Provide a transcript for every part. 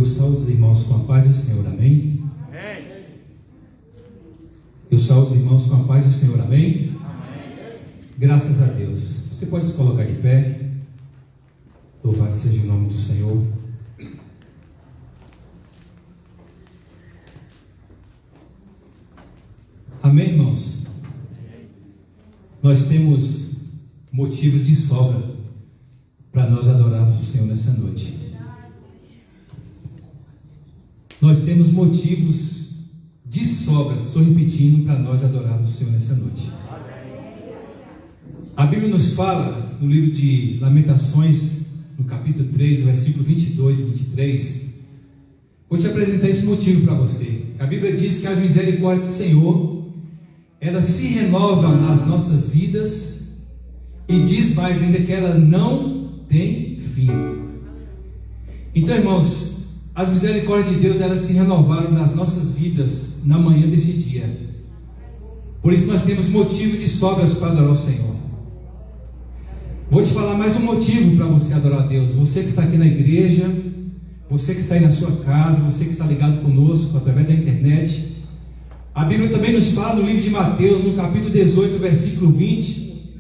Eu saúdo os irmãos com a paz do Senhor, amém? Eu saúdo os irmãos com a paz do Senhor, amém? Graças a Deus. Você pode se colocar de pé. Louvado seja o nome do Senhor. Amém, irmãos? Nós temos motivos de sobra para nós adorarmos o Senhor nessa noite. Nós temos motivos de sobra, estou repetindo, para nós adorarmos o Senhor nessa noite. A Bíblia nos fala, no livro de Lamentações, no capítulo 3, versículo 22 e 23, vou te apresentar esse motivo para você. A Bíblia diz que as misericórdias do Senhor, elas se renovam nas nossas vidas, e diz mais ainda que elas não têm fim. Então, irmãos, as misericórdias de Deus, elas se renovaram nas nossas vidas na manhã desse dia. Por isso nós temos motivos de sobras para adorar o Senhor. Vou te falar mais um motivo para você adorar a Deus. Você que está aqui na igreja, você que está aí na sua casa, você que está ligado conosco através da internet. A Bíblia também nos fala no livro de Mateus, no capítulo 18, versículo 20,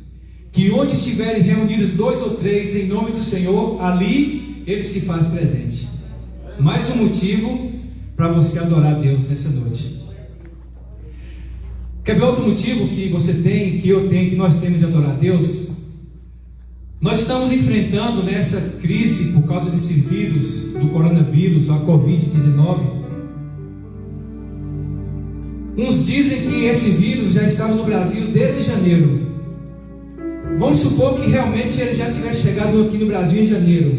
que onde estiverem reunidos 2 ou 3 em nome do Senhor, ali Ele se faz presente. Mais um motivo para você adorar a Deus nessa noite. Quer ver outro motivo que você tem, que eu tenho, que nós temos de adorar a Deus? Nós estamos enfrentando nessa crise por causa desse vírus, do coronavírus, a Covid-19. Uns dizem que esse vírus já estava no Brasil desde janeiro. Vamos supor que realmente ele já tivesse chegado aqui no Brasil em janeiro,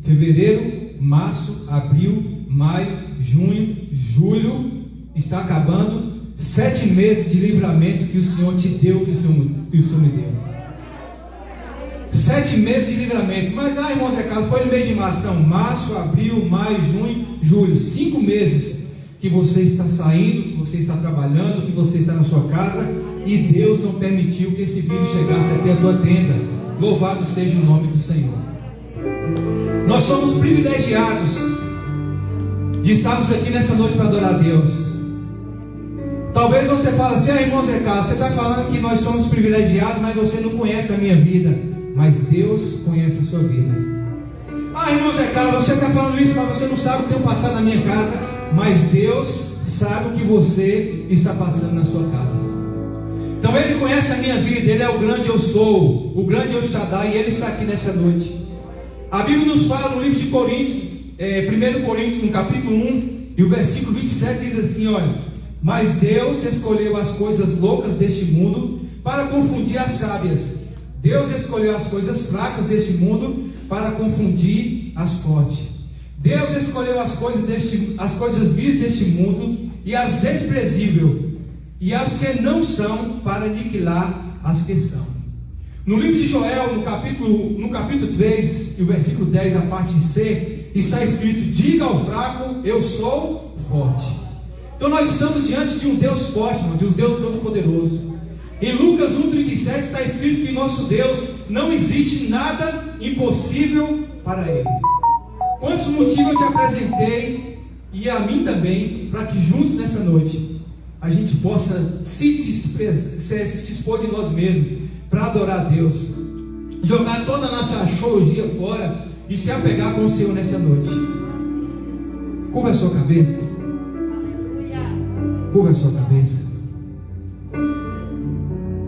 fevereiro, março, abril, maio, junho, julho, está acabando. 7 meses de livramento que o Senhor te deu, que o Senhor me deu. 7 meses de livramento. Mas, irmão Zé Carlos, foi no mês de março. Então, março, abril, maio, junho, julho. 5 meses que você está saindo, que você está trabalhando, que você está na sua casa, e Deus não permitiu que esse vírus chegasse até a tua tenda. Louvado seja o nome do Senhor. Nós somos privilegiados de estarmos aqui nessa noite para adorar a Deus. Talvez você fale assim: irmão Zé Carlos, você está falando que nós somos privilegiados, mas você não conhece a minha vida. Mas Deus conhece a sua vida. Irmão Zé Carlos, você está falando isso, mas você não sabe o que tem passado na minha casa. Mas Deus sabe o que você está passando na sua casa. Então Ele conhece a minha vida. Ele é o grande eu sou, o grande El Shaddai, e Ele está aqui nessa noite. A Bíblia nos fala no livro de Coríntios, 1 Coríntios, no capítulo 1, e o versículo 27 diz assim: olha, mas Deus escolheu as coisas loucas deste mundo para confundir as sábias. Deus escolheu as coisas fracas deste mundo para confundir as fortes. Deus escolheu as coisas vis deste mundo e as desprezíveis, e as que não são, para aniquilar as que são. No livro de Joel, no capítulo 3, e o versículo 10, a parte C, está escrito: diga ao fraco, eu sou forte. Então nós estamos diante de um Deus forte, de um Deus todo-poderoso. Em Lucas 1,37 está escrito que nosso Deus, não existe nada impossível para Ele. Quantos motivos eu te apresentei, e a mim também, para que juntos nessa noite a gente possa se dispor de nós mesmos para adorar a Deus, jogar toda a nossa axiologia fora e se apegar com o Senhor nessa noite. Curva a sua cabeça. Curva a sua cabeça.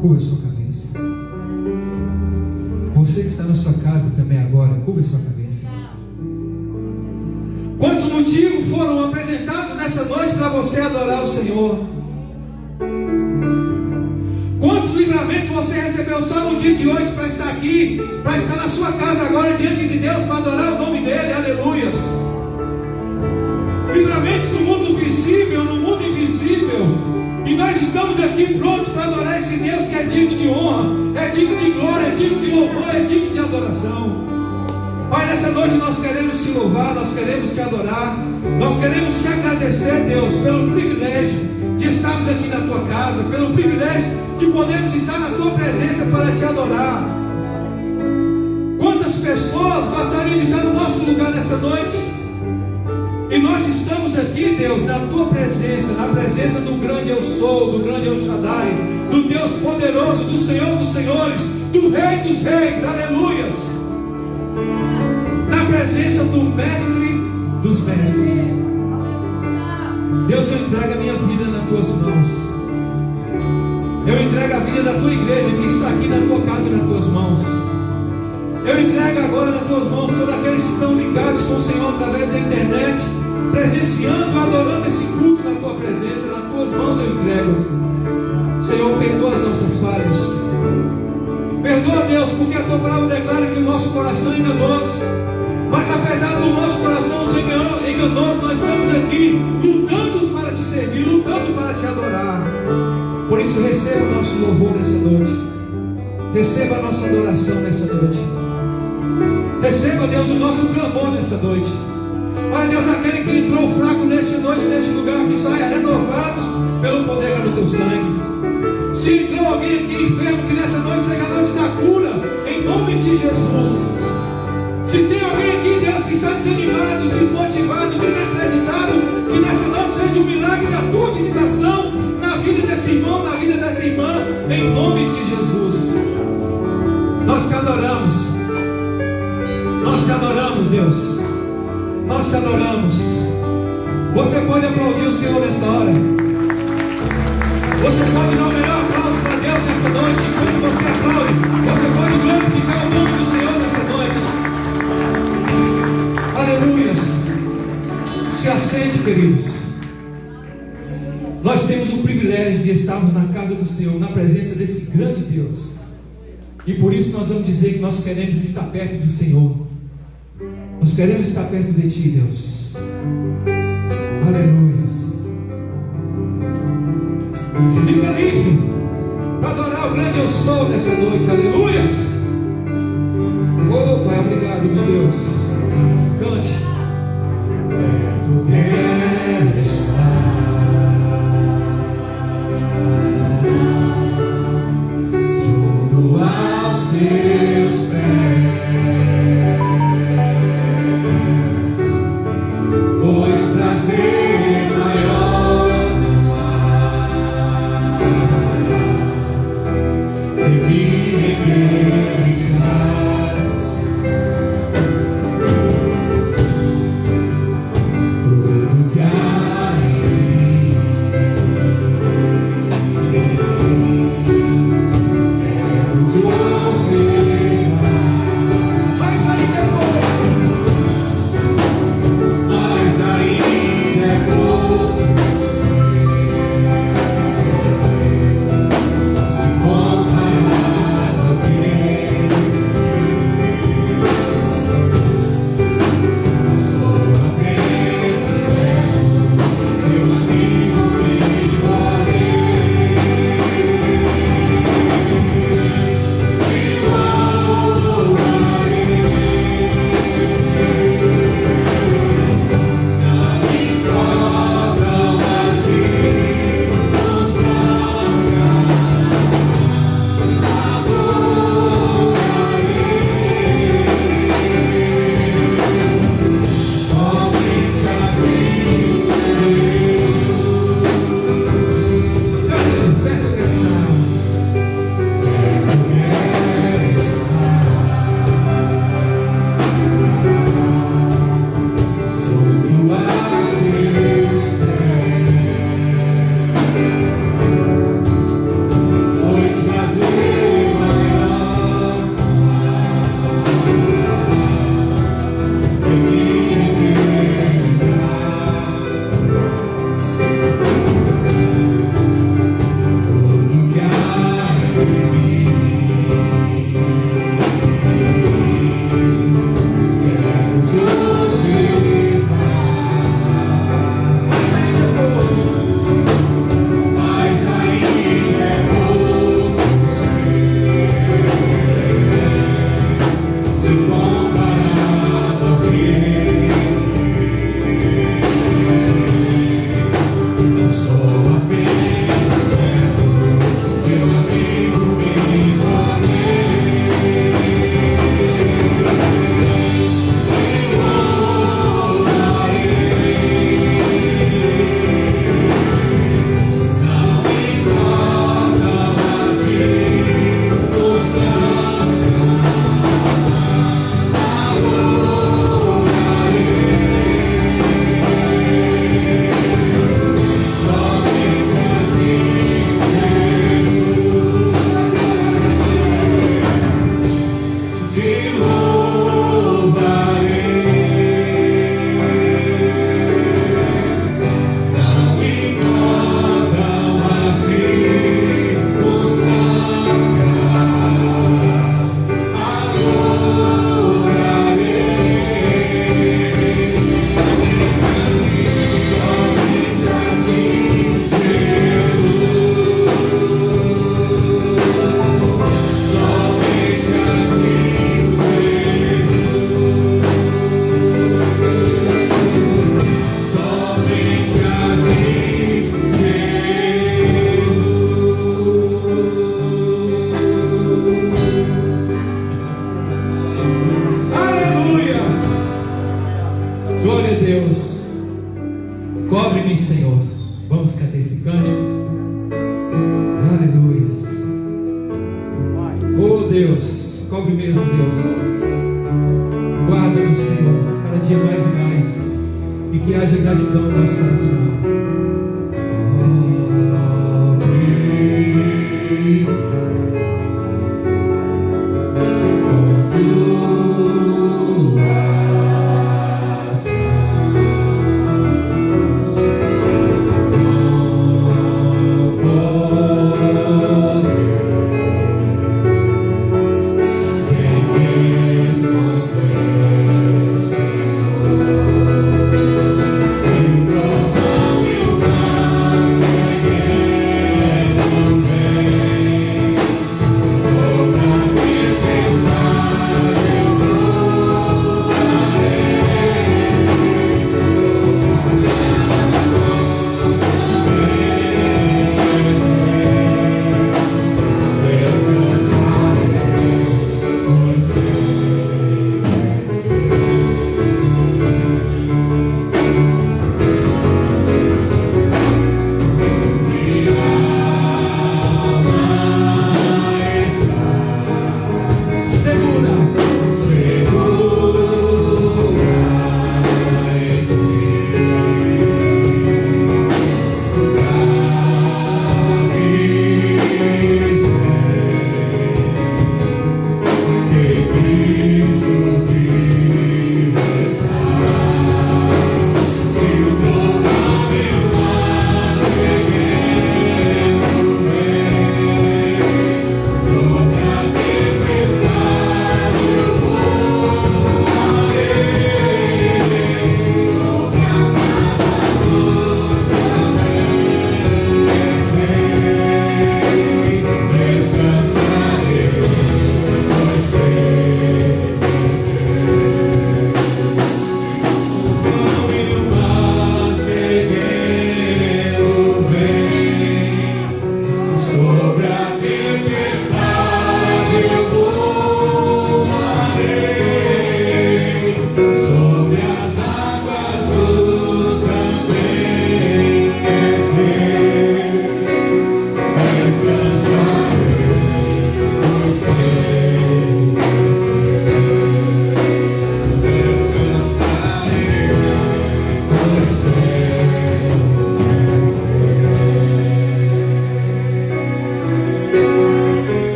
Curva a sua cabeça. Você que está na sua casa também agora, curva a sua cabeça. Quantos motivos foram apresentados nessa noite para você adorar o Senhor? Quantos livramentos você recebeu só no dia de hoje para estar aqui, para estar na sua casa agora diante de Deus, para adorar o nome dEle? Aleluias. Livramentos no mundo visível, no mundo invisível. E nós estamos aqui prontos para adorar esse Deus que é digno de honra, é digno de glória, é digno de louvor, é digno de adoração. Pai, nessa noite nós queremos te louvar, nós queremos te adorar, nós queremos te agradecer, Deus, pelo privilégio de estarmos aqui na tua casa, pelo privilégio de podermos estar na tua presença para te adorar. Quantas pessoas gostariam de estar no nosso lugar nessa noite? E nós estamos aqui, Deus, na tua presença, na presença do grande eu sou, do grande El Shaddai, do Deus poderoso, do Senhor dos senhores, do Rei dos reis, aleluias. Na presença do Mestre dos mestres. Deus, eu entrego a minha vida nas tuas mãos. Eu entrego a vida da tua igreja que está aqui na tua casa nas tuas mãos. Eu entrego agora nas tuas mãos todos aqueles que estão ligados com o Senhor através da internet, presenciando, adorando esse culto na tua presença. Nas tuas mãos eu entrego. Senhor, perdoa as nossas falhas. Perdoa, Deus, porque a tua palavra declara que o nosso coração é enganoso. Mas apesar do nosso coração ser enganoso, nós estamos aqui lutando para te servir, lutando para te adorar. Por isso receba o nosso louvor nessa noite. Receba a nossa adoração nessa noite. Receba, Deus, o nosso clamor nessa noite. Olha, Deus, aquele que entrou fraco nesta noite, neste lugar, que saia renovado pelo poder do teu sangue. Se entrou alguém aqui enfermo, que nessa noite seja a noite da cura, em nome de Jesus. Se tem alguém aqui, Deus, que está desanimado, desmotivado, desacreditado, que nessa noite seja o milagre da tua visitação na vida desse irmão, na vida dessa irmã, em nome de Jesus. Nós te adoramos. Nós te adoramos, Deus. Nós te adoramos. Você pode aplaudir o Senhor nessa hora. Você pode dar o melhor aplauso para Deus nessa noite. Enquanto você aplaude, você pode glorificar o nome do Senhor nessa noite. Aleluias. Se assente, queridos. Nós temos o privilégio de estarmos na casa do Senhor, na presença desse grande Deus. E por isso nós vamos dizer que nós queremos estar perto do Senhor. Nós queremos estar perto de Ti, Deus. Aleluia. Fica livre para adorar o grande eu sou nessa noite. Aleluia. Oh, Pai, obrigado, meu Deus. Cante. Perto quero estar, junto aos teus pés, pois prazer maior não há que me requeijar. Ouvir Deus, cobre-me, Senhor. Vamos cantar esse cântico. Aleluia. Oh Deus, cobre mesmo, Deus. Guarda-nos, Senhor, cada dia mais e mais, e que haja gratidão no nosso coração.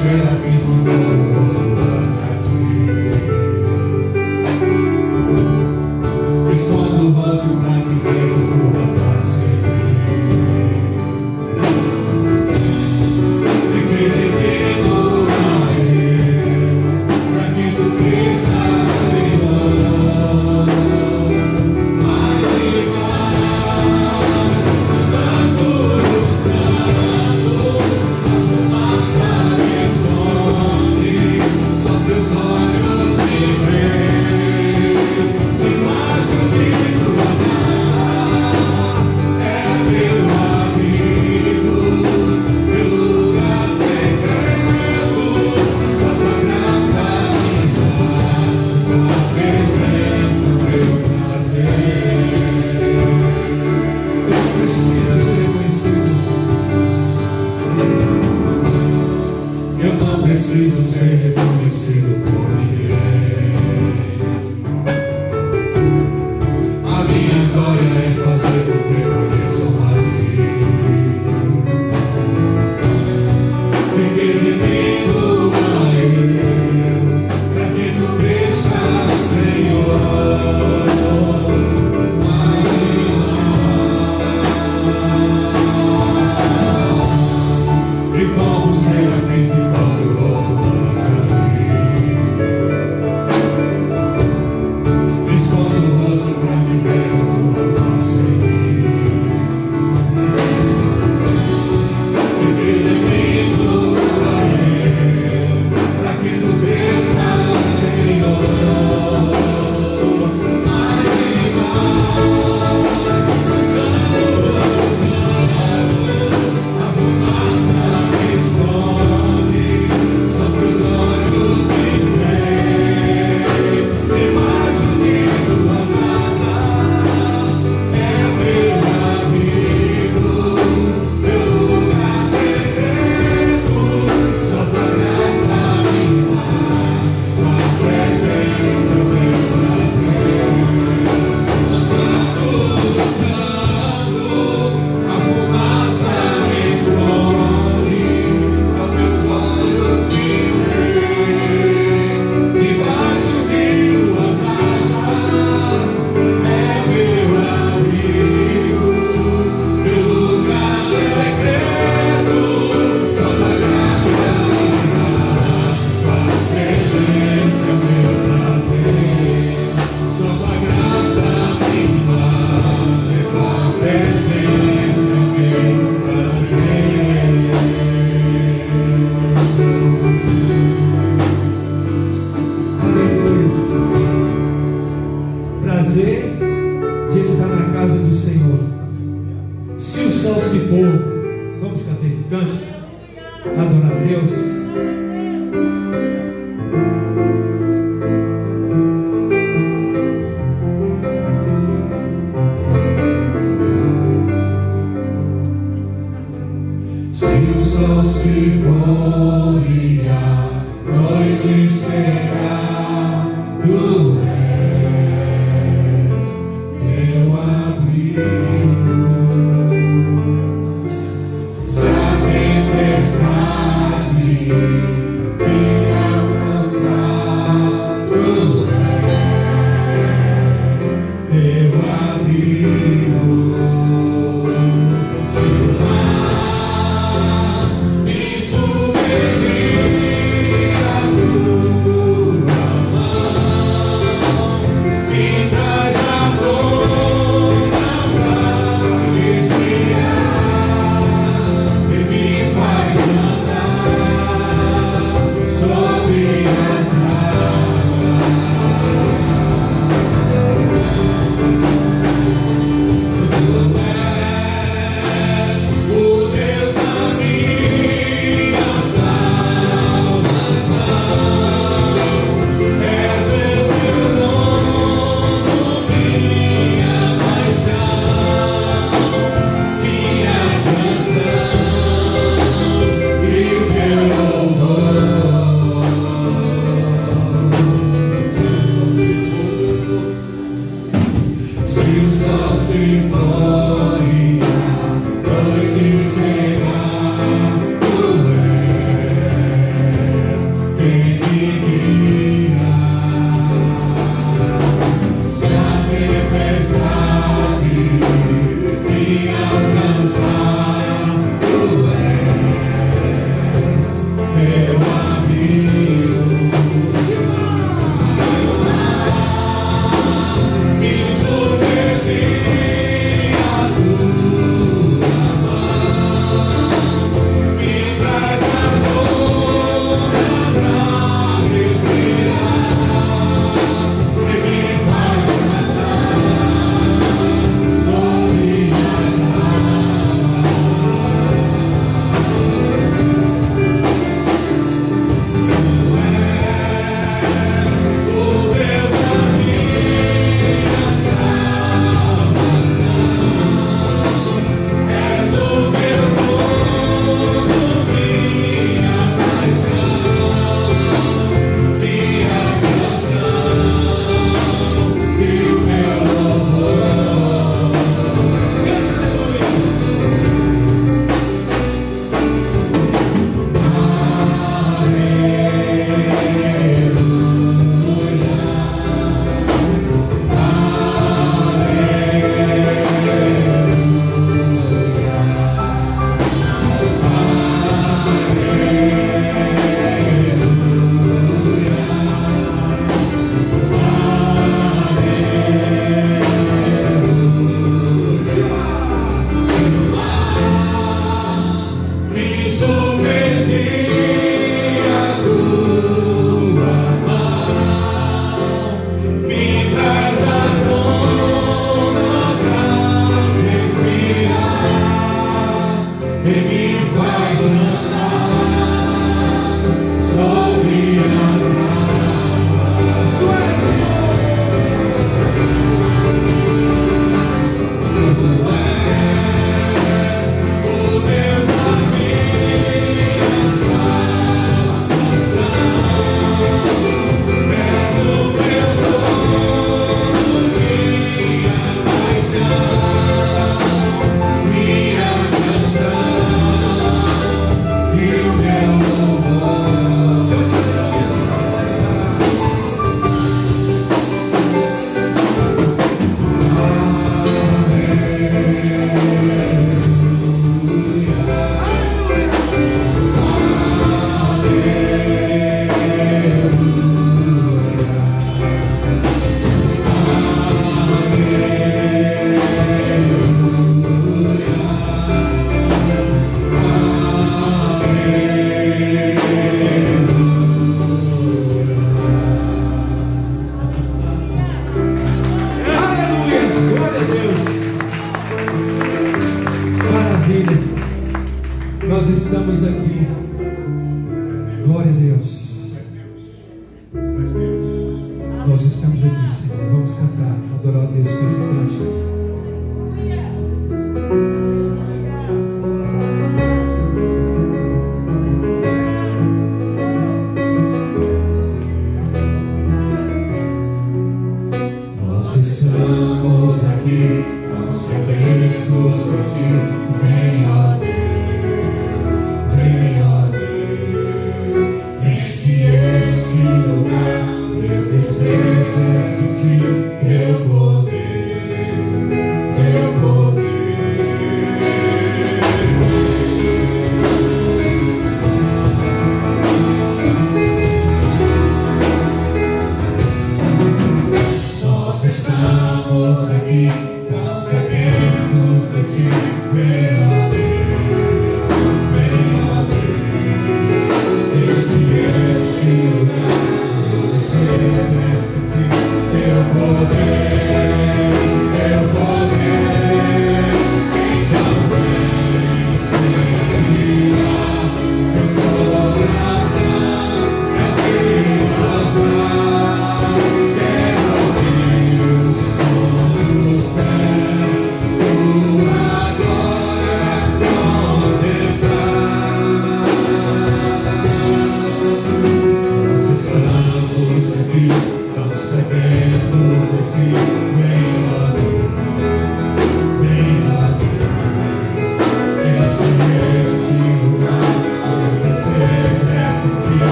Serafins Eu não preciso ser reconhecido por ninguém. A minha glória é fazer com que conheçam assim. Fiquei de mim do Ele, pra que tu cresças, Senhor. E como ser a principal do vosso escondo o rosto pra que veja a tua face em mim. Fiquei gemendo a Ele, pra que tu cresças, Senhor. Mais e mais, a fumaça me esconde, sobre os olhos me vem. Debaixo de tuas asas é o meu amigo, meu lugar secreto. Só tua graça me dá, tua presença é o meu prazer. Santo, Santo, a fumaça me esconde, só teus olhos me veem. Debaixo de tuas asas é meu amigo, meu lugar secreto. Só tua graça me dá, tua presença é o meu prazer. Só tua graça me dá, tua presença é o meu prazer. Prazer de estar na casa do Senhor. Se o sol se pôr, vamos cantar esse canto? Adorar a Deus. Se o sol se pôr e a noite chegar, tu és meu abrigo. Se a tempestade me alcançar, tu és meu abrigo. Se o mar me submergir, a tua mão Nós estamos aqui. Glória a Deus. Nós estamos aqui, Senhor. Vamos cantar, adorar a Deus com esse cântico. Nós estamos aqui, sedentos por ti. Vem, ó Deus, enche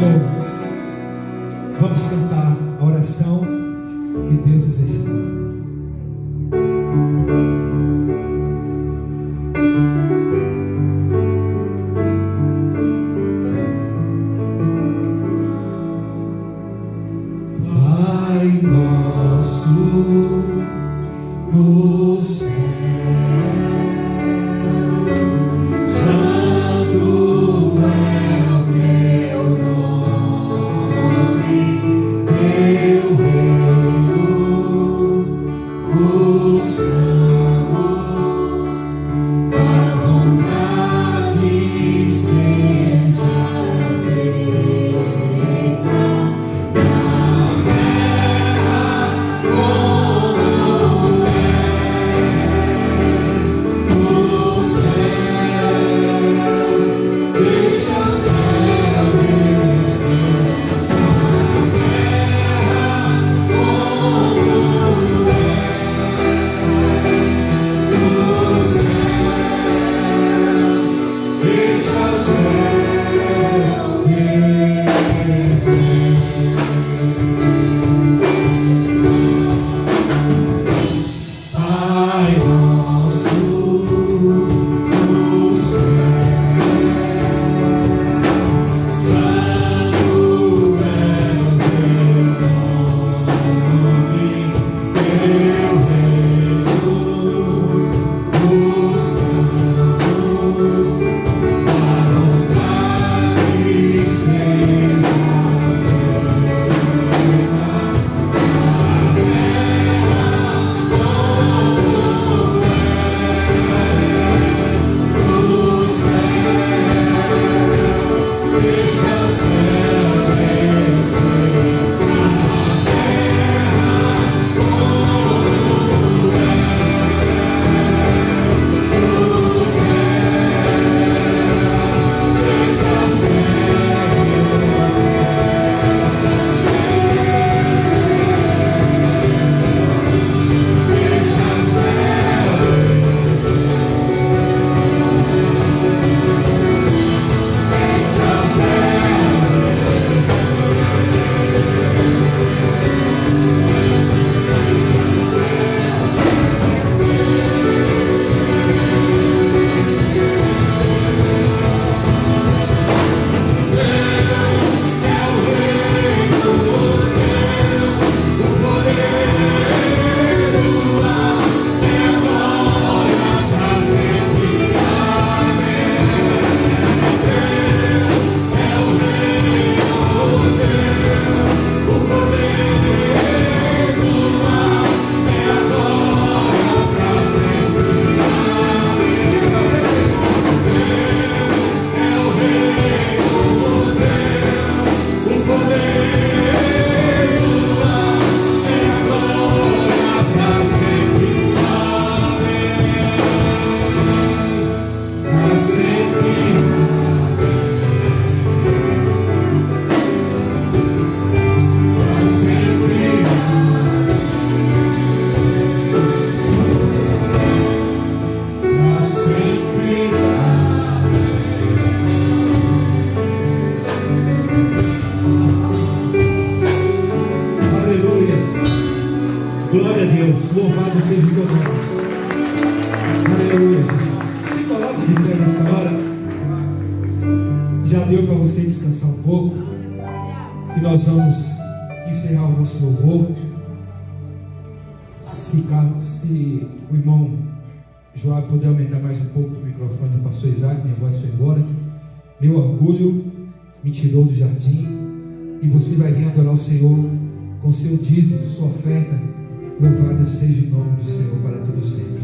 Senhor. Vamos cantar a oração que Deus nos ensinou. Pai nosso do céu, santo é o teu nome, teu reino buscamos, a vontade seja feita na terra como no céu. Deixa o céu descer na terra como no céu. Deixa o céu descer. Pai nosso do céu, santo é o teu nome, teu reino buscamos, a vontade seja no céu. Deixa o céu descer na terra como no céu. Deixa o Aleluias. Glória a Deus. Louvado seja o teu nome. Aleluia, Jesus. Se coloque de pé nesta hora. Já deu para você descansar um pouco. E nós vamos encerrar o nosso louvor. Se o irmão Joab puder aumentar mais um pouco o microfone do pastor Isaac, minha voz foi embora. Meu orgulho me tirou do jardim. E você vai vir adorar o Senhor com seu dízimo, sua oferta. Louvado seja o nome do Senhor para todo sempre.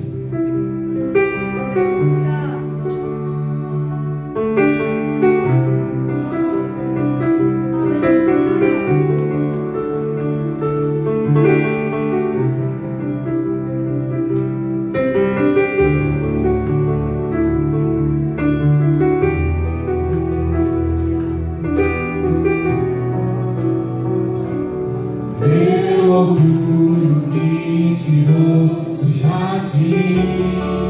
meu orgulho me tirou do jardim.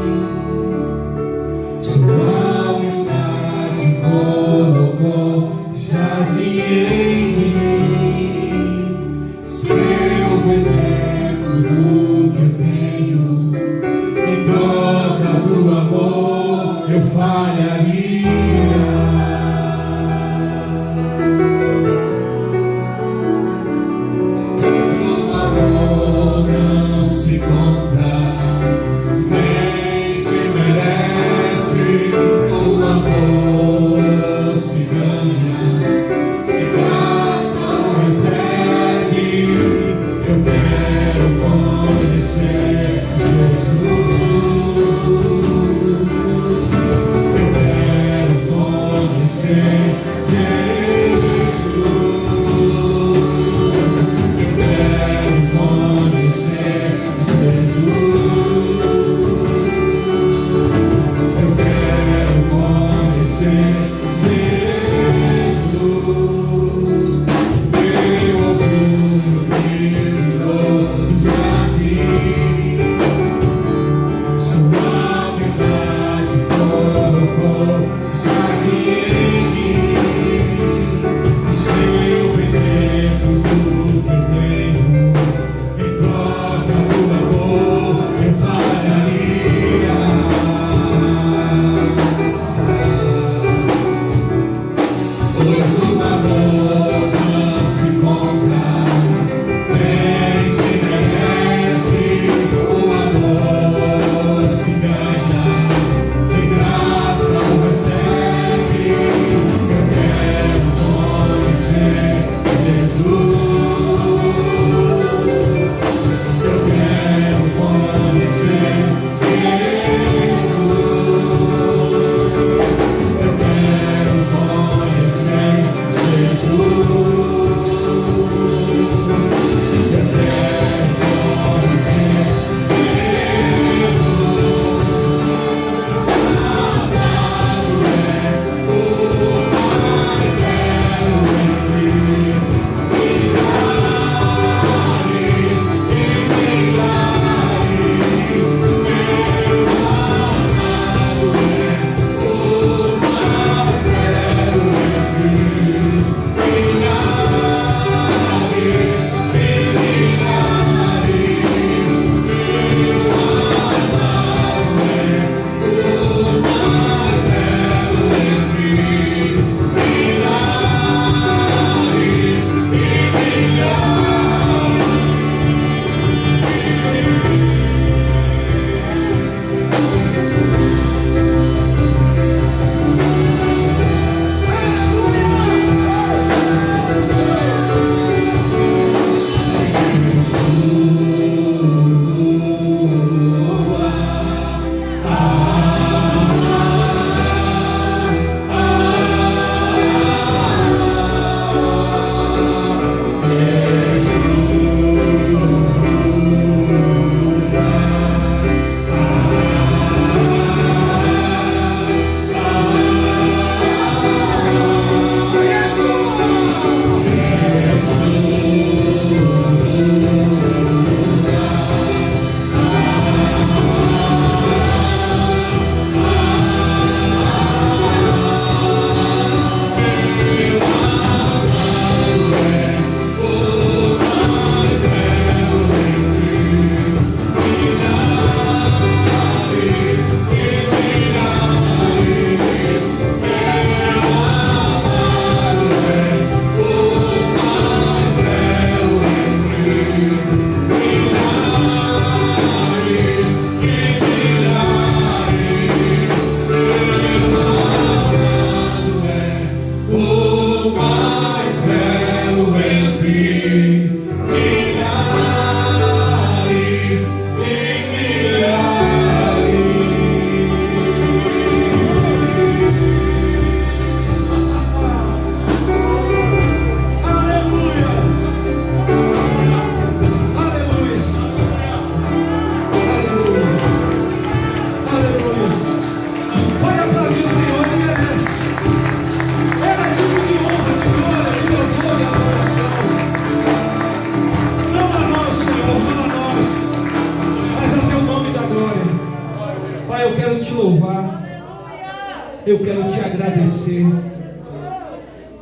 Eu quero te agradecer.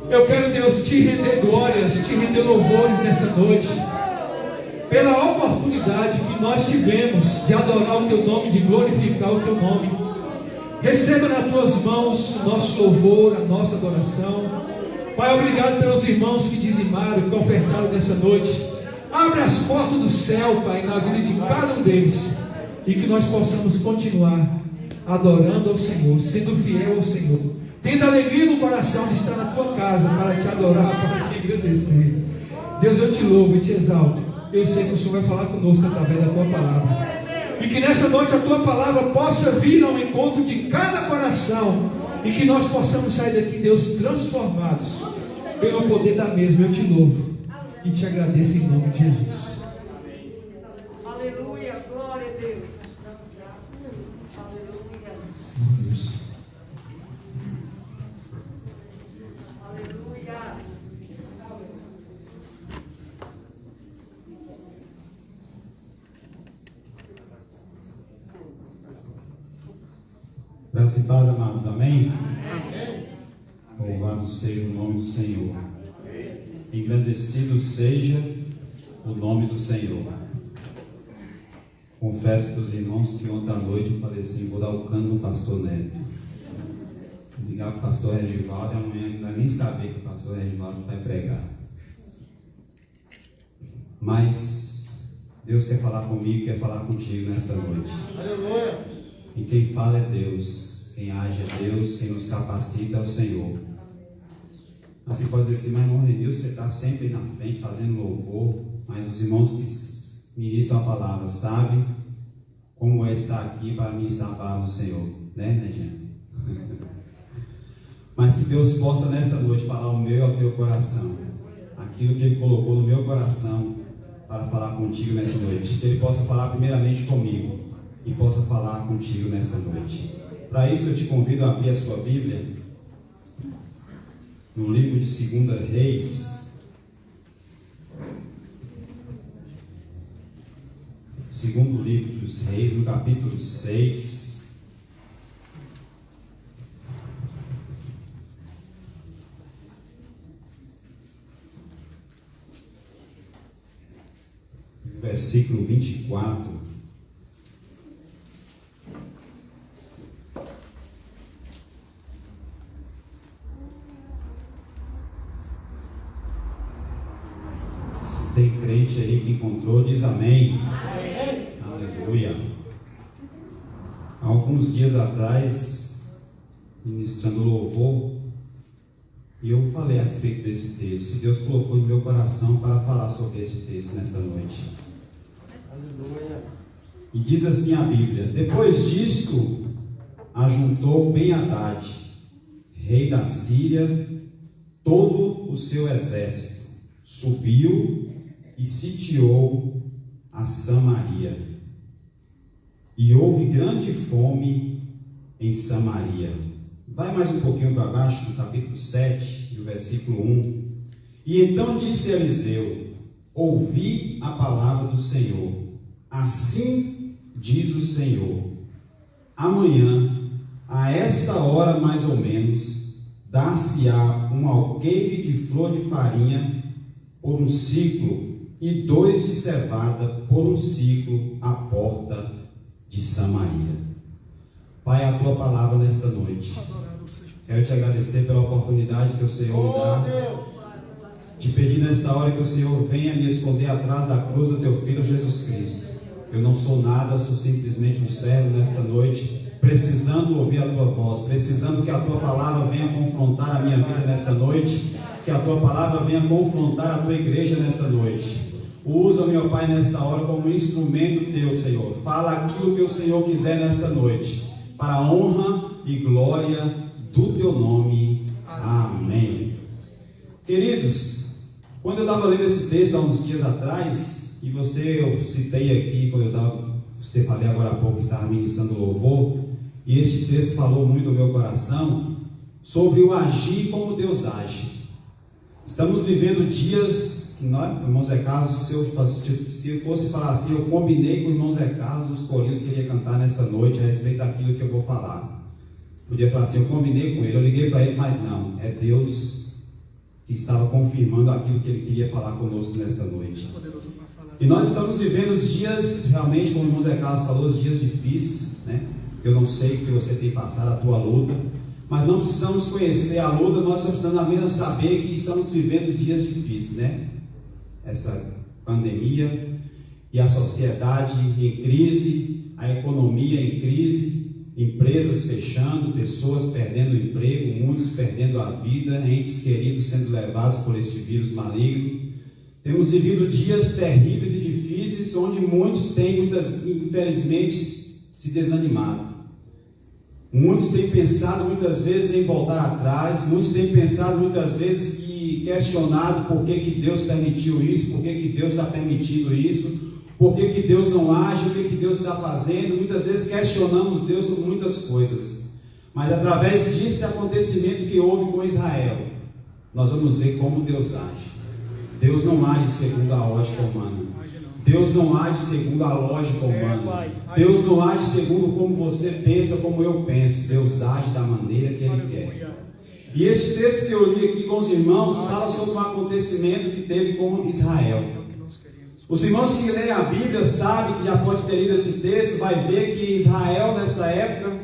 Eu quero, Deus, te render glórias, te render louvores nessa noite, pela oportunidade que nós tivemos de adorar o teu nome, de glorificar o teu nome. Receba nas tuas mãos o nosso louvor, a nossa adoração. Pai, obrigado pelos irmãos que dizimaram, que ofertaram nessa noite. Abre as portas do céu, Pai, na vida de cada um deles, e que nós possamos continuar adorando ao Senhor, sendo fiel ao Senhor, tendo alegria no coração de estar na tua casa para te adorar, para te agradecer. Deus, eu te louvo e te exalto. Eu sei que o Senhor vai falar conosco através da tua palavra. E que nessa noite a tua palavra possa vir ao encontro de cada coração. E que nós possamos sair daqui, Deus, transformados pelo poder da mesma. Eu te louvo e te agradeço em nome de Jesus. Aleluia, glória a Deus. Aleluia. Aleluia. Graça e paz, amados, amém? Louvado seja o nome do Senhor. Engrandecido seja o nome do Senhor. Confesso para os irmãos que ontem à noite eu falei assim: vou dar o cano no pastor Neto. Vou ligar para o pastor Regivaldo e amanhã não vai nem saber que o pastor Regivaldo vai pregar. Mas Deus quer falar comigo, quer falar contigo nesta noite. Aleluia. E quem fala é Deus, quem age é Deus, quem nos capacita é o Senhor. Assim pode dizer assim: mas irmão Renilson, você está sempre na frente fazendo louvor, mas os irmãos que ministram a palavra sabem como é estar aqui para ministrar a palavra do Senhor, né, gente? Mas que Deus possa nesta noite falar ao meu e ao teu coração, aquilo que Ele colocou no meu coração para falar contigo nesta noite. Que Ele possa falar primeiramente comigo e possa falar contigo nesta noite. Para isso eu te convido a abrir a sua Bíblia no livro de 2 Reis, segundo livro dos Reis, no capítulo 6, versículo 24. Tem crente aí que encontrou, diz amém. Amém. Aleluia. Há alguns dias atrás, ministrando louvor, e eu falei a respeito desse texto. Deus colocou no meu coração para falar sobre esse texto nesta noite. Aleluia. E diz assim a Bíblia: depois disto, ajuntou Ben-Hadad, rei da Síria, todo o seu exército, subiu e sitiou a Samaria. E houve grande fome em Samaria. Vai mais um pouquinho para baixo, no capítulo 7, do versículo 1. E então disse Eliseu: ouvi a palavra do Senhor. Assim diz o Senhor: amanhã, a esta hora mais ou menos, dar-se-á um alqueire de flor de farinha por um ciclo, e 2 de cevada por um ciclo à porta de Samaria. Pai, a tua palavra nesta noite. Quero te agradecer pela oportunidade que o Senhor me dá. Te pedir nesta hora que o Senhor venha me esconder atrás da cruz do teu Filho Jesus Cristo. Eu não sou nada, sou simplesmente um servo nesta noite, precisando ouvir a tua voz, precisando que a tua palavra venha confrontar a minha vida nesta noite, que a tua palavra venha confrontar a tua igreja nesta noite. Usa, meu Pai, nesta hora como instrumento teu, Senhor. Fala aquilo que o Senhor quiser nesta noite, para a honra e glória do teu nome. Amém. Queridos, quando eu estava lendo esse texto há uns dias atrás, e eu citei aqui, quando você falei agora há pouco, estava ministrando louvor, e este texto falou muito ao meu coração sobre o agir como Deus age. Estamos vivendo dias que nós, irmão Zé Carlos, se eu fosse falar assim, eu combinei com o irmão Zé Carlos os corinhos que ele ia cantar nesta noite a respeito daquilo que eu vou falar. Podia falar assim, eu combinei com ele, eu liguei para ele, mas não, é Deus que estava confirmando aquilo que ele queria falar conosco nesta noite. E nós estamos vivendo os dias, realmente, como o irmão Zé Carlos falou, os dias difíceis, né? Eu não sei o que você tem passado, a tua luta, mas não precisamos conhecer a luta, nós só precisamos apenas saber que estamos vivendo dias difíceis, né? Essa pandemia e a sociedade em crise, a economia em crise, empresas fechando, pessoas perdendo o emprego, muitos perdendo a vida, entes queridos sendo levados por este vírus maligno. Temos vivido dias terríveis e difíceis, onde muitos têm, infelizmente, se desanimado. Muitos têm pensado muitas vezes em voltar atrás, muitos têm pensado muitas vezes e questionado por que Deus permitiu isso, por que Deus está permitindo isso, por que Deus não age, o que Deus está fazendo. Muitas vezes questionamos Deus sobre muitas coisas, mas através desse acontecimento que houve com Israel, nós vamos ver como Deus age. Deus não age segundo a lógica humana. Deus não age segundo a lógica humana. Deus não age segundo como você pensa, como eu penso. Deus age da maneira que Ele quer. E esse texto que eu li aqui com os irmãos fala sobre um acontecimento que teve com Israel. Os irmãos que leem a Bíblia sabem, que já pode ter lido esse texto, vai ver que Israel nessa época,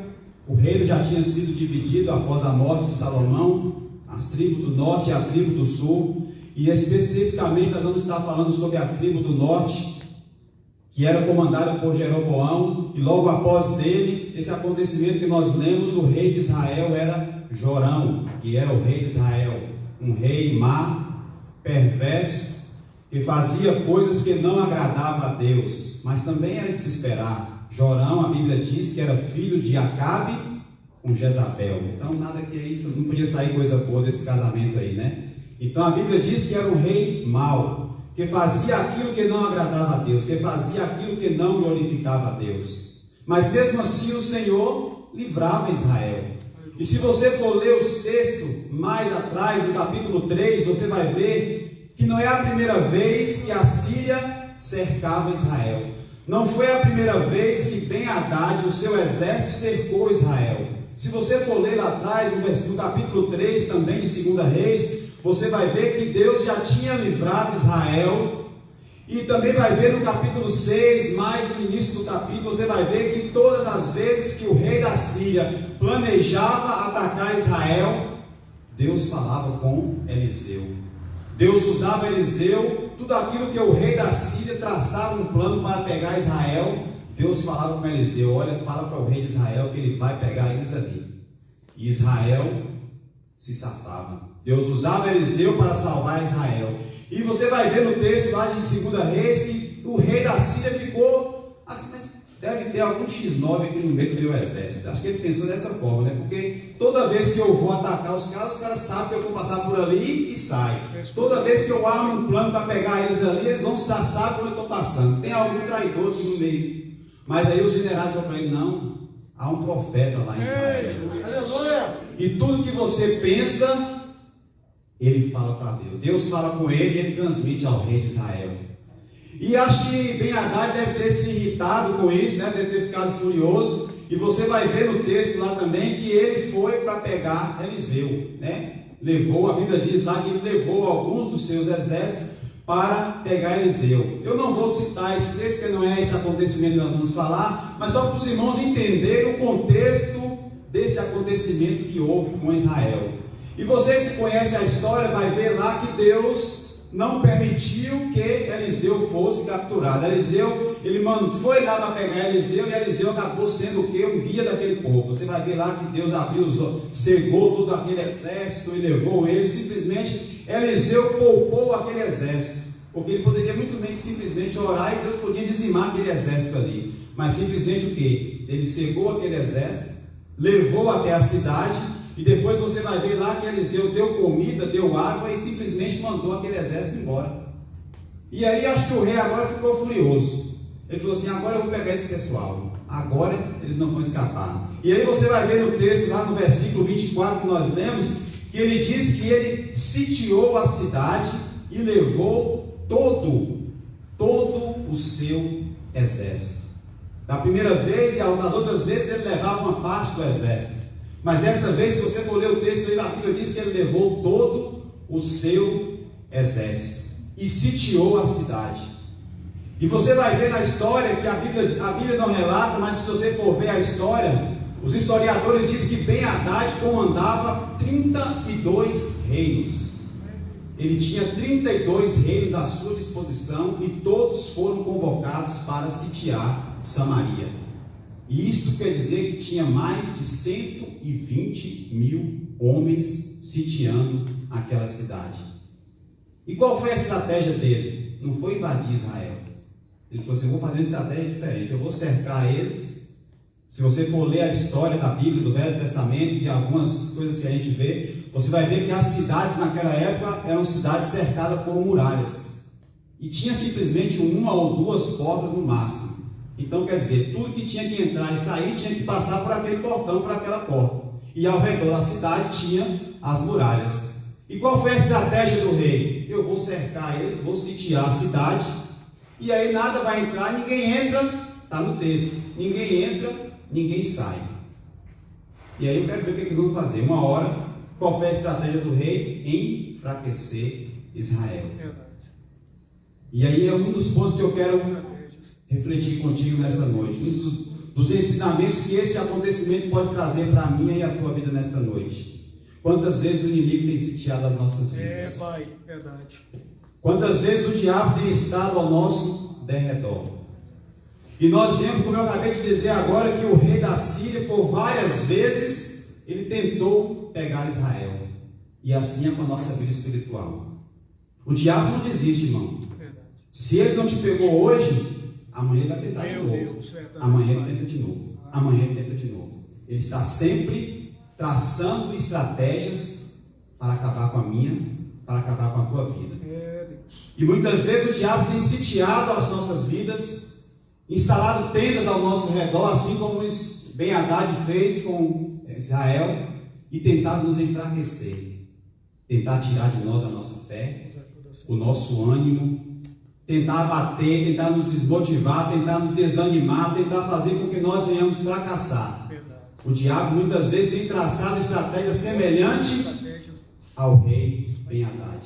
o reino já tinha sido dividido após a morte de Salomão, as tribos do norte e a tribo do sul. E especificamente nós vamos estar falando sobre a tribo do norte, que era comandada por Jeroboão, e logo após dele, esse acontecimento que nós lemos, o rei de Israel era Jorão, que era o rei de Israel, um rei má, perverso, que fazia coisas que não agradavam a Deus, mas também era de se esperar. Jorão, a Bíblia diz que era filho de Acabe com Jezabel, então nada que isso, não podia sair coisa boa desse casamento aí, né? Então a Bíblia diz que era um rei mau, que fazia aquilo que não agradava a Deus, que fazia aquilo que não glorificava a Deus. Mas mesmo assim o Senhor livrava Israel. E se você for ler os textos mais atrás, no capítulo 3, você vai ver que não é a primeira vez que a Síria cercava Israel. Não foi a primeira vez que Ben-Hadad, o seu exército, cercou Israel. Se você for ler lá atrás, no capítulo 3 também de 2 Reis, você vai ver que Deus já tinha livrado Israel. E também vai ver no capítulo 6, mais no início do capítulo, você vai ver que todas as vezes que o rei da Síria planejava atacar Israel, Deus falava com Eliseu. Deus usava Eliseu, tudo aquilo que o rei da Síria traçava um plano para pegar Israel, Deus falava com Eliseu: olha, fala para o rei de Israel que ele vai pegar eles ali. E Israel se safava. Deus usava Eliseu para salvar Israel. E você vai ver no texto lá de 2 Reis que o rei da Síria ficou assim, mas deve ter algum X9 aqui no meio do meu exército. Acho que ele pensou dessa forma, né? Porque toda vez que eu vou atacar os caras sabem que eu vou passar por ali e sai. Toda vez que eu armo um plano para pegar eles ali, eles vão saber quando eu estou passando. Tem algum traidor aqui no meio. Mas aí os generais falam para ele: não, há um profeta lá em Israel. E tudo que você pensa, ele fala para Deus. Deus fala com ele e ele transmite ao rei de Israel. E acho que Ben-Hadad deve ter se irritado com isso, né? Deve ter ficado furioso. E você vai ver no texto lá também que ele foi para pegar Eliseu, né? Levou, a Bíblia diz lá que ele levou alguns dos seus exércitos para pegar Eliseu. Eu não vou citar esse texto porque não é esse acontecimento que nós vamos falar, mas só para os irmãos entenderem o contexto desse acontecimento que houve com Israel. E vocês que conhecem a história, vai ver lá que Deus não permitiu que Eliseu fosse capturado. Eliseu, ele foi lá para pegar Eliseu, e Eliseu acabou sendo o quê? Um guia daquele povo. Você vai ver lá que Deus cegou todo aquele exército e levou ele. Simplesmente Eliseu poupou aquele exército, porque ele poderia muito bem simplesmente orar e Deus podia dizimar aquele exército ali. Mas simplesmente o quê? Ele cegou aquele exército, levou até a cidade. E depois você vai ver lá que Eliseu deu comida, deu água e simplesmente mandou aquele exército embora. E aí acho que o rei agora ficou furioso. Ele falou assim: agora eu vou pegar esse pessoal. Agora eles não vão escapar. E aí você vai ver no texto, lá no versículo 24 que nós lemos, que ele diz que ele sitiou a cidade e levou todo o seu exército. Da primeira vez e das outras vezes ele levava uma parte do exército. Mas dessa vez, se você for ler o texto aí, a Bíblia diz que ele levou todo o seu exército e sitiou a cidade. E você vai ver na história que a Bíblia não relata, mas se você for ver a história, os historiadores dizem que Ben-Hadad comandava 32 reinos. Ele tinha 32 reinos à sua disposição e todos foram convocados para sitiar Samaria. E isso quer dizer que tinha mais de 120 mil homens sitiando aquela cidade. E qual foi a estratégia dele? Não foi invadir Israel. Ele falou assim: eu vou fazer uma estratégia diferente, eu vou cercar eles. Se você for ler a história da Bíblia, do Velho Testamento, e algumas coisas que a gente vê, você vai ver que as cidades naquela época eram cidades cercadas por muralhas. E tinha simplesmente uma ou duas portas no máximo. Então quer dizer, tudo que tinha que entrar e sair tinha que passar por aquele portão, por aquela porta. E ao redor da cidade tinha as muralhas. E qual foi a estratégia do rei? Eu vou cercar eles, vou sitiar a cidade, e aí nada vai entrar, ninguém entra, está no texto, ninguém entra, ninguém sai. E aí eu quero ver o que eles vão fazer. Uma hora, qual foi a estratégia do rei? Enfraquecer Israel. E aí é um dos pontos que eu quero refletir contigo nesta noite. Um dos ensinamentos que esse acontecimento pode trazer para a minha e a tua vida nesta noite. Quantas vezes o inimigo tem sitiado as nossas vidas? Pai, verdade. Quantas vezes o diabo tem estado ao nosso derredor? E nós vemos, como eu acabei de dizer agora, que o rei da Síria, por várias vezes, ele tentou pegar Israel. E assim é com a nossa vida espiritual. O diabo não desiste, irmão. Verdade. Se ele não te pegou hoje, amanhã ele vai tentar de novo. Deus, verdade. Amanhã ele tenta de novo. Amanhã ele tenta de novo. Ele está sempre traçando estratégias para acabar com a minha, para acabar com a tua vida. Deus. E muitas vezes o diabo tem sitiado as nossas vidas, instalado tendas ao nosso redor, assim como Ben-Hadad fez com Israel, e tentado nos enfraquecer, tentar tirar de nós a nossa fé, o nosso ânimo, tentar abater, tentar nos desmotivar, tentar nos desanimar, tentar fazer com que nós venhamos fracassar. Verdade. O diabo muitas vezes tem traçado estratégia semelhante ao rei Ben-Hadad.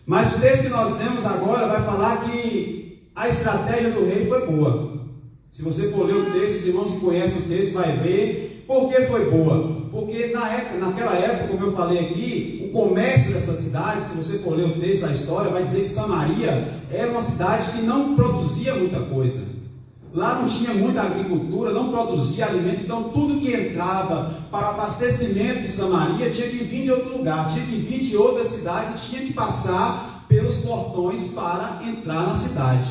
Mas o texto que nós lemos agora vai falar que a estratégia do rei foi boa. Se você for ler o texto, os irmãos que conhecem o texto vai ver por que foi boa. Porque naquela época, como eu falei aqui, o comércio dessa cidade, se você for ler o texto da história, vai dizer que Samaria era uma cidade que não produzia muita coisa. Lá não tinha muita agricultura, não produzia alimento, então tudo que entrava para abastecimento de Samaria tinha que vir de outro lugar, tinha que vir de outras cidades, tinha que passar pelos portões para entrar na cidade.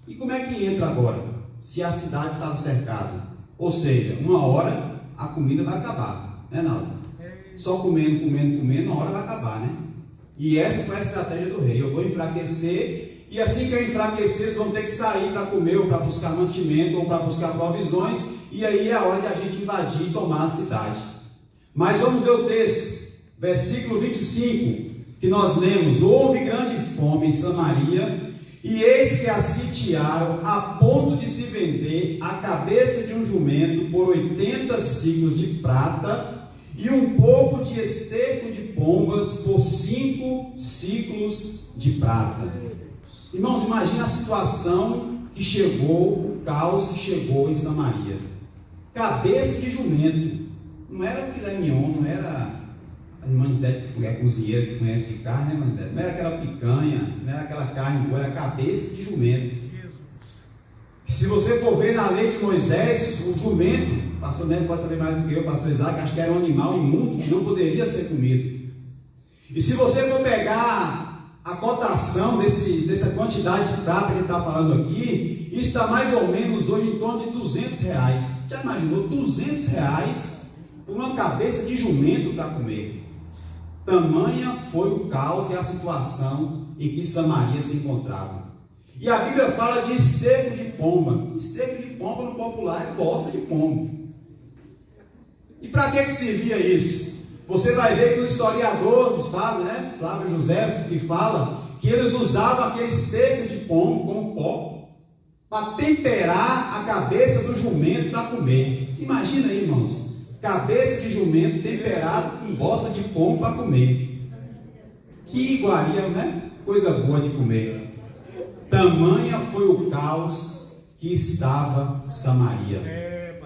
E como é que entra agora? Se a cidade estava cercada. Ou seja, uma hora a comida vai acabar, né, Naldo? Só comendo, uma hora vai acabar, né? E essa foi a estratégia do rei. Eu vou enfraquecer, e assim que eu enfraquecer, eles vão ter que sair para comer, ou para buscar mantimento, ou para buscar provisões, e aí é a hora de a gente invadir e tomar a cidade. Mas vamos ver o texto, versículo 25, que nós lemos: houve grande fome em Samaria, e eis que a sitiaram a ponto de se vender a cabeça de um jumento por 80 siclos de prata e um pouco de esterco de pombas por 5 siclos de prata. Irmãos, imagina a situação que chegou, o caos que chegou em Samaria. Cabeça de jumento. Não era filé mignon, não era... A irmã Gisele, que é cozinheira, que conhece de carne, né, Gisele? Não era aquela picanha, não era aquela carne boa, era cabeça de jumento. Se você for ver na lei de Moisés, o jumento, o pastor Neto pode saber mais do que eu, o pastor Isaac, acho que era um animal imundo que não poderia ser comido. E se você for pegar a cotação dessa quantidade de prata que ele está falando aqui, isso está mais ou menos hoje em torno de R$200. Já imaginou R$200 por uma cabeça de jumento para comer? Tamanha foi o caos e a situação em que Samaria se encontrava. E a Bíblia fala de esterco de pomba. Esterco de pomba no popular é bosta de pombo. E para que servia isso? Você vai ver que os historiadores falam, né? Flávio José, que fala que eles usavam aquele esterco de pombo como pó para temperar a cabeça do jumento para comer. Imagina aí, irmãos. Cabeça de jumento temperado com bosta de pombo para comer. Que iguaria, né? Coisa boa de comer. Tamanha foi o caos que estava Samaria.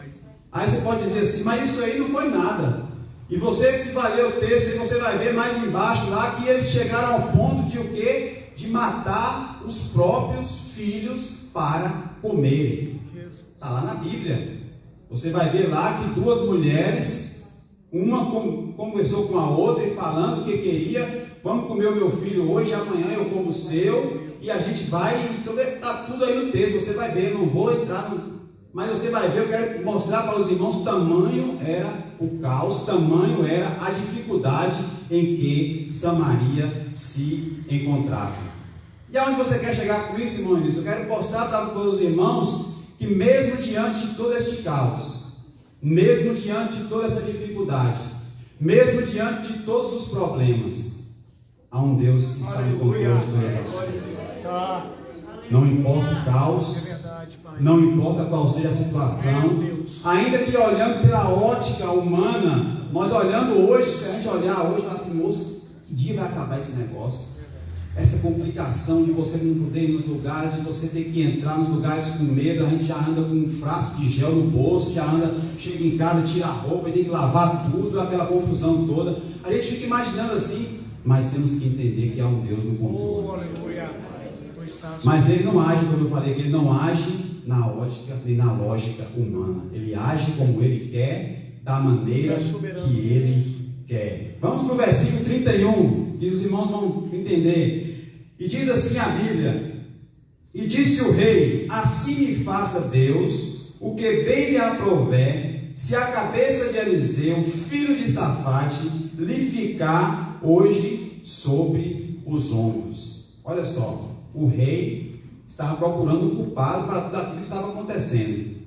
Aí você pode dizer assim, mas isso aí não foi nada. E você que vai ler o texto, você vai ver mais embaixo lá que eles chegaram ao ponto de o quê? De matar os próprios filhos para comer. Está lá na Bíblia. Você vai ver lá que duas mulheres, uma conversou com a outra e falando o que queria. Vamos comer o meu filho hoje, amanhã eu como o seu. E a gente vai, está tudo aí no texto, você vai ver, eu não vou entrar mas você vai ver, eu quero mostrar para os irmãos tamanho era o caos, tamanho era a dificuldade em que Samaria se encontrava. E aonde você quer chegar com isso, irmão? Eu quero mostrar para os irmãos que mesmo diante de todo este caos, mesmo diante de toda essa dificuldade, mesmo diante de todos os problemas, há um Deus que está no controle de todas as coisas. Não importa o caos, não importa qual seja a situação, ainda que olhando pela ótica humana, nós olhando hoje, se a gente olhar hoje, falar assim, moço, que dia vai acabar esse negócio? Essa complicação de você não poder ir nos lugares, de você ter que entrar nos lugares com medo, a gente já anda com um frasco de gel no bolso, já anda, chega em casa, tira a roupa e tem que lavar tudo, aquela confusão toda. A gente fica imaginando assim, mas temos que entender que há um Deus no controle. Mas ele não age, como eu falei, que ele não age na ótica nem na lógica humana. Ele age como ele quer, da maneira que ele quer. Vamos para o versículo 31, que os irmãos vão entender. E diz assim a Bíblia: e disse o rei, assim me faça Deus o que bem lhe aprouver, se a cabeça de Eliseu, filho de Safate, lhe ficar hoje sobre os ombros. Olha só, o rei estava procurando um culpado para tudo aquilo que estava acontecendo.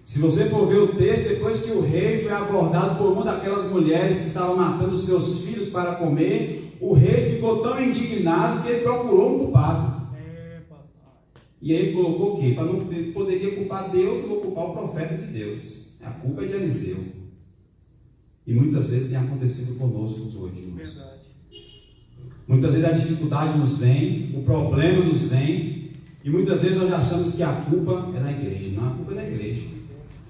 Se você for ver o texto, depois que o rei foi abordado por uma daquelas mulheres que estavam matando os seus filhos para comer, o rei ficou tão indignado que ele procurou um culpado. E aí ele colocou o quê? Para não poderia culpar Deus, eu vou culpar o profeta de Deus. A culpa é de Eliseu. E muitas vezes tem acontecido conosco hoje, irmãos. Verdade. Muitas vezes a dificuldade nos vem, o problema nos vem, e muitas vezes nós achamos que a culpa é da igreja. Não, a culpa é da igreja.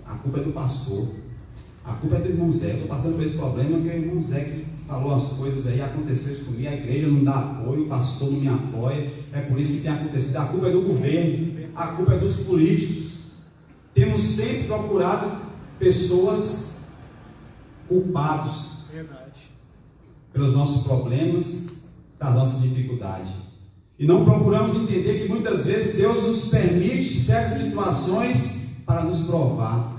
A culpa é do pastor. A culpa é do irmão Zé. Eu estou passando por esse problema que o irmão Zé que falou as coisas aí, aconteceu isso comigo, a igreja não dá apoio, o pastor não me apoia, é por isso que tem acontecido. A culpa é do governo, a culpa é dos políticos. Temos sempre procurado pessoas culpados pelos nossos problemas, das nossas dificuldades. E não procuramos entender que muitas vezes Deus nos permite certas situações para nos provar,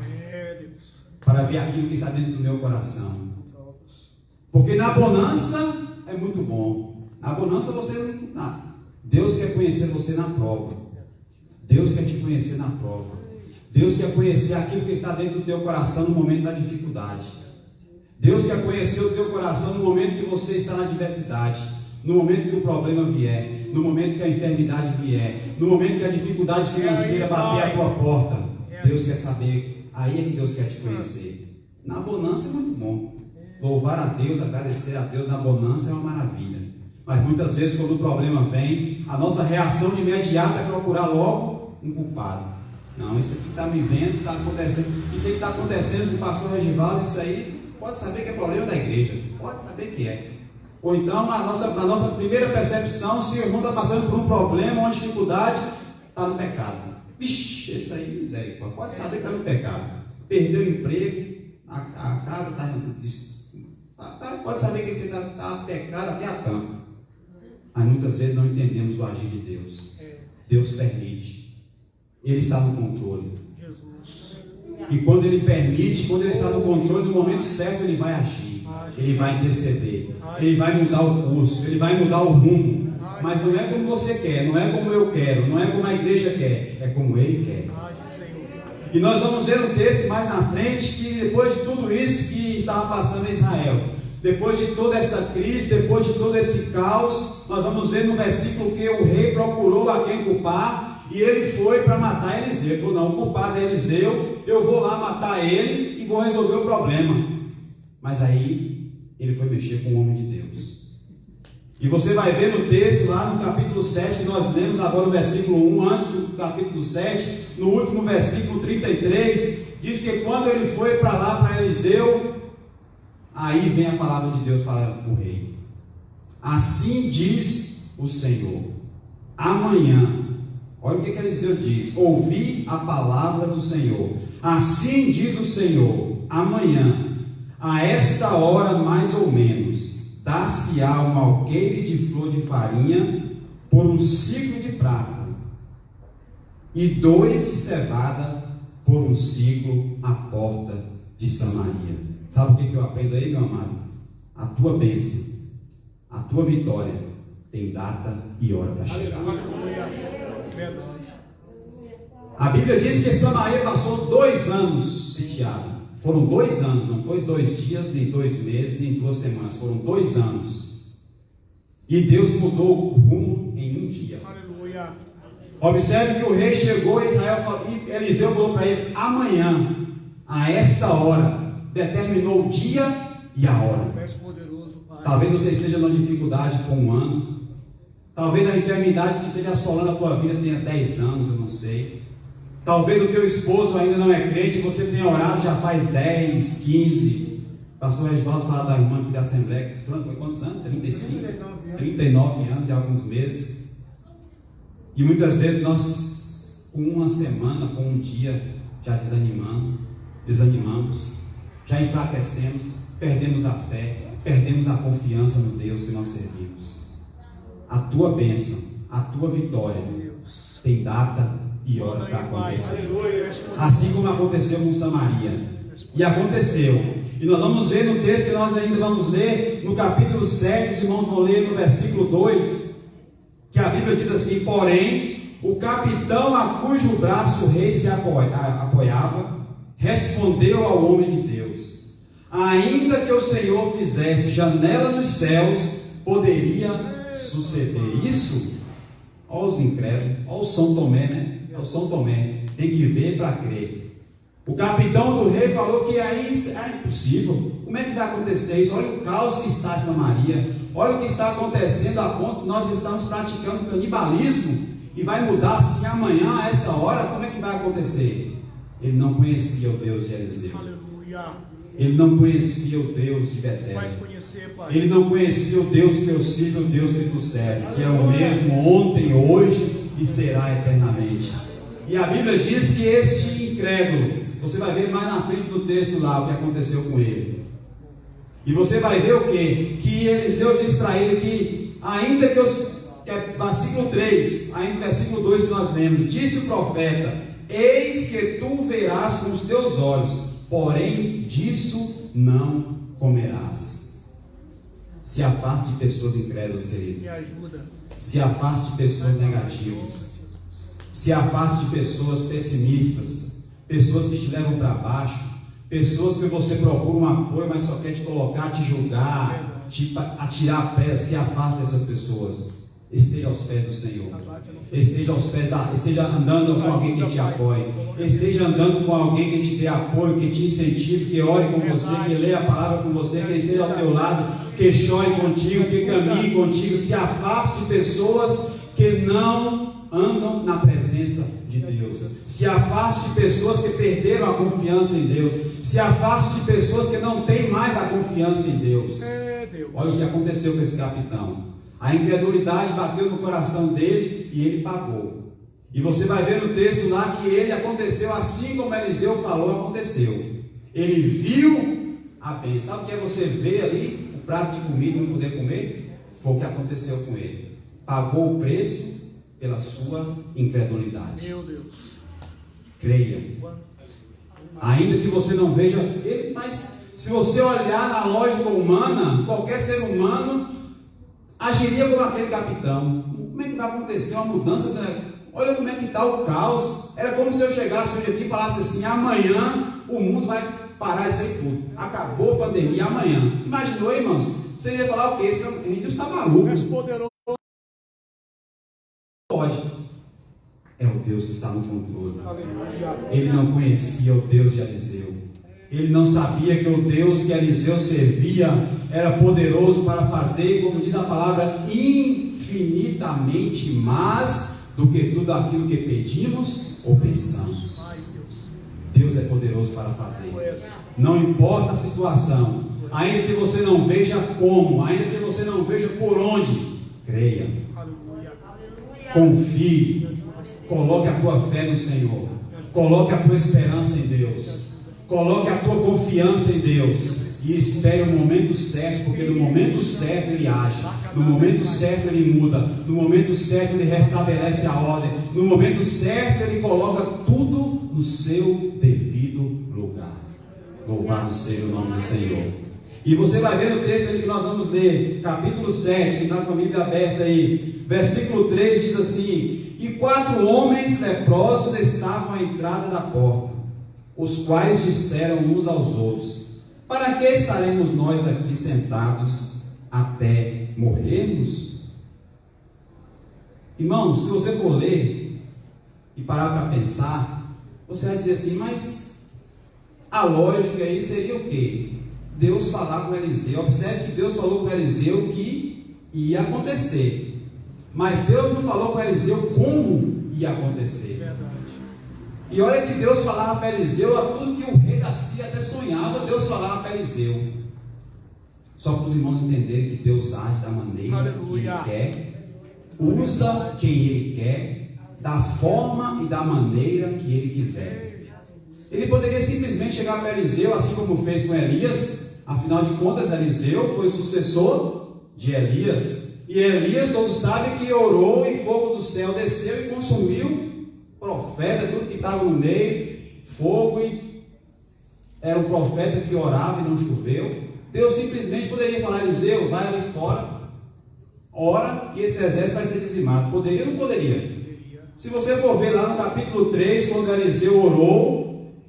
para ver aquilo que está dentro do meu coração. Porque na bonança é muito bom. Na bonança você não. Deus quer conhecer você na prova. Deus quer te conhecer na prova. Deus quer conhecer aquilo que está dentro do teu coração no momento da dificuldade. Deus quer conhecer o teu coração no momento que você está na adversidade, no momento que o problema vier, no momento que a enfermidade vier, no momento que a dificuldade financeira bater a tua porta. Deus quer saber, aí é que Deus quer te conhecer. Na bonança é muito bom. Louvar a Deus, agradecer a Deus na bonança é uma maravilha. Mas muitas vezes quando o problema vem, a nossa reação de imediato é procurar logo um culpado. Não, isso aqui está me vendo, está acontecendo. Isso aí está acontecendo com o pastor Regivaldo, isso aí pode saber que é problema da igreja. Pode saber que é. Ou então a nossa primeira percepção, se o irmão está passando por um problema, uma dificuldade, está no pecado. Vixe, isso aí, misericórdia. Pode saber que está no pecado. Perdeu o emprego, a casa está... Pode saber que você está pecado até a tampa. Mas muitas vezes não entendemos o agir de Deus. Deus permite. Ele está no controle. E quando Ele permite, quando Ele está no controle, no momento certo Ele vai agir. Ele vai interceder. Ele vai mudar o curso. Ele vai mudar o rumo. Mas não é como você quer, não é como eu quero, não é como a igreja quer, é como Ele quer. E nós vamos ver um texto mais na frente que depois de tudo isso que estava passando em Israel, depois de toda essa crise, depois de todo esse caos, nós vamos ver no versículo que o rei procurou a quem culpar e ele foi para matar Eliseu. Ele falou: não, o culpado é Eliseu, eu vou lá matar ele e vou resolver o problema. Mas aí ele foi mexer com o homem de Deus. E você vai ver no texto lá no capítulo 7, que nós lemos agora no versículo 1, antes do capítulo 7, no último versículo 33, diz que quando ele foi para lá, para Eliseu, aí vem a palavra de Deus para o rei. Assim diz o Senhor: amanhã, olha o que Eliseu diz: ouvi a palavra do Senhor, assim diz o Senhor, amanhã, a esta hora mais ou menos, dar-se-á um alqueire de flor de farinha por um ciclo de prata, e 2 de cevada por um ciclo à porta de Samaria. Sabe o que eu aprendo aí, meu amado? A tua bênção, a tua vitória tem data e hora para chegar. Verdade. A Bíblia diz que Samaria passou 2 anos sitiada. Foram 2 anos, não foi 2 dias, nem 2 meses, nem 2 semanas. Foram 2 anos. E Deus mudou o rumo em um dia. Aleluia. Observe que o rei chegou a Israel e Eliseu falou para ele: amanhã, a esta hora, determinou o dia e a hora. Peço poderoso, Pai. Talvez você esteja numa dificuldade com 1 ano. Talvez a enfermidade que esteja assolando a tua vida tenha 10 anos, eu não sei. Talvez o teu esposo ainda não é crente, você tenha orado já faz 10, 15. Pastor Regivaldo fala da irmã aqui da Assembleia, quantos anos? 35? 39 anos e alguns meses. E muitas vezes nós, com 1 semana, com 1 dia, já desanimamos, já enfraquecemos, perdemos a fé, perdemos a confiança no Deus que nós servimos. A tua bênção, a tua vitória tem data e hora para acontecer. Assim como aconteceu com Samaria. E aconteceu. E nós vamos ver no texto que nós ainda vamos ler, no capítulo 7, os irmãos vão ler no versículo 2, que a Bíblia diz assim: porém, o capitão a cujo braço o rei se apoiava, respondeu ao homem de Deus: ainda que o Senhor fizesse janela nos céus, poderia suceder isso? Olha os incrédulos, olha o São Tomé, né? É o São Tomé, tem que ver para crer. O capitão do rei falou que aí é impossível. Como é que vai acontecer isso? Olha o caos que está em Samaria, olha o que está acontecendo, a ponto que nós estamos praticando canibalismo, e vai mudar assim amanhã, a essa hora. Como é que vai acontecer? Ele não conhecia o Deus de Eliseu. Aleluia. Ele não conhecia o Deus de Betel. Faz conhecer, Pai. Ele não conhecia o Deus que eu sirvo, o Deus que tu serve, que é o mesmo ontem, hoje e será eternamente. E a Bíblia diz que este incrédulo, você vai ver mais na frente do texto lá o que aconteceu com ele. E você vai ver o quê? Que Eliseu diz para ele que, ainda que é versículo 3, ainda versículo 2 que nós lemos, disse o profeta: eis que tu verás com os teus olhos, porém disso não comerás. Se afaste de pessoas incrédulas, querido. Me ajuda. Se afaste de pessoas negativas. Se afaste de pessoas pessimistas, pessoas que te levam para baixo, pessoas que você procura um apoio, mas só quer te colocar, te julgar, te atirar a pedra. Se afaste dessas pessoas. Esteja aos pés do Senhor. Esteja aos pés esteja andando com alguém que te apoie. Esteja andando com alguém que te dê apoio, que te incentive, que ore com você, que leia a palavra com você, que esteja ao teu lado, que chore contigo, que caminhe contigo. Se afaste de pessoas que não andam na presença de Deus. Se afaste de pessoas que perderam a confiança em Deus. Se afaste de pessoas que não têm mais a confiança em Deus. Olha o que aconteceu com esse capitão. A incredulidade bateu no coração dele e ele pagou. E você vai ver no texto lá que ele aconteceu assim como Eliseu falou, aconteceu. Ele viu a bênção. Sabe o que é você ver ali o prato de comida e não poder comer? Foi o que aconteceu com ele. Pagou o preço pela sua incredulidade. Meu Deus. Creia. Ainda que você não veja ele, mas se você olhar na lógica humana, qualquer ser humano agiria como aquele capitão. Como é que vai acontecer uma mudança? Olha como é que está o caos. Era como se eu chegasse hoje aqui e falasse assim: amanhã o mundo vai parar isso aí tudo. Acabou a pandemia, amanhã. Imaginou, irmãos? Você ia falar o quê? Esse índio está maluco. Pode. É o Deus que está no controle. Ele não conhecia o Deus de Eliseu. Ele não sabia que o Deus que Eliseu servia era poderoso para fazer, como diz a palavra, infinitamente mais do que tudo aquilo que pedimos ou pensamos. Deus é poderoso para fazer. Não importa a situação, ainda que você não veja como, ainda que você não veja por onde, creia. Confie. Coloque a tua fé no Senhor. Coloque a tua esperança em Deus. Coloque a tua confiança em Deus. E espere o momento certo, porque no momento certo Ele age. No momento certo Ele muda. No momento certo Ele restabelece a ordem. No momento certo Ele coloca tudo no seu devido lugar. Louvado seja o nome do Senhor. E você vai ver no texto ali que nós vamos ler, capítulo 7, que está com a Bíblia aberta aí, versículo 3 diz assim: e 4 homens leprosos estavam à entrada da porta, os quais disseram uns aos outros: para que estaremos nós aqui sentados até morrermos? Irmãos, se você for ler e parar para pensar, você vai dizer assim, mas a lógica aí seria o quê? Deus falar com Eliseu. Observe que Deus falou com Eliseu que ia acontecer, mas Deus não falou com Eliseu como ia acontecer. E olha que Deus falava para Eliseu a tudo que o rei da Síria até sonhava, Deus falava para Eliseu. Só para os irmãos entenderem que Deus age da maneira que Ele quer, usa quem Ele quer, da forma e da maneira que Ele quiser. Ele poderia simplesmente chegar para Eliseu, assim como fez com Elias. Afinal de contas, Eliseu foi o sucessor de Elias. E Elias, todos sabem que orou e fogo do céu desceu e consumiu profeta, tudo que estava no meio, fogo, e era um profeta que orava e não choveu. Deus simplesmente poderia falar: Eliseu, vai ali fora, ora que esse exército vai ser dizimado. Poderia ou não poderia? Se você for ver lá no capítulo 3, quando Eliseu orou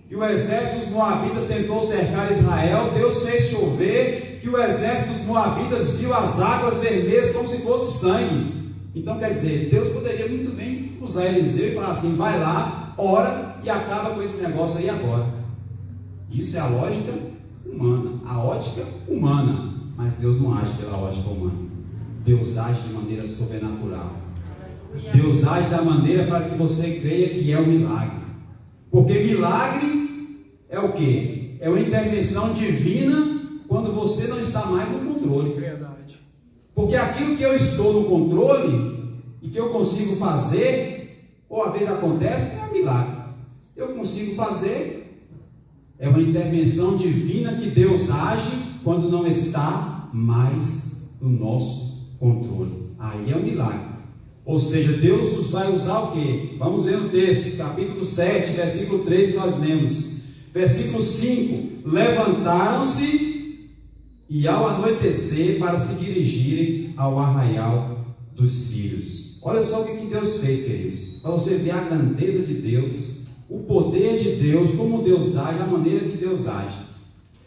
e o exército dos Moabitas tentou cercar Israel, Deus fez chover, que o exército dos Moabitas viu as águas vermelhas como se fosse sangue. Então quer dizer, Deus poderia muito bem usar Eliseu e falar assim: vai lá, ora e acaba com esse negócio aí agora. Isso é a lógica humana, a ótica humana, mas Deus não age pela ótica humana. Deus age de maneira sobrenatural. Deus age da maneira para que você creia que é um milagre. Porque milagre é o quê? É uma intervenção divina quando você não está mais no controle. Verdade. Porque aquilo que eu estou no controle e que eu consigo fazer, ou às vezes acontece, é um milagre. Eu consigo fazer, é uma intervenção divina que Deus age quando não está mais no nosso controle. Aí é um milagre. Ou seja, Deus vai usar o quê? Vamos ver no texto, capítulo 7, versículo 3, nós lemos. Versículo 5: levantaram-se e ao anoitecer para se dirigirem ao arraial dos sírios. Olha só o que Deus fez, queridos, para você ver a grandeza de Deus, o poder de Deus, como Deus age, a maneira que Deus age.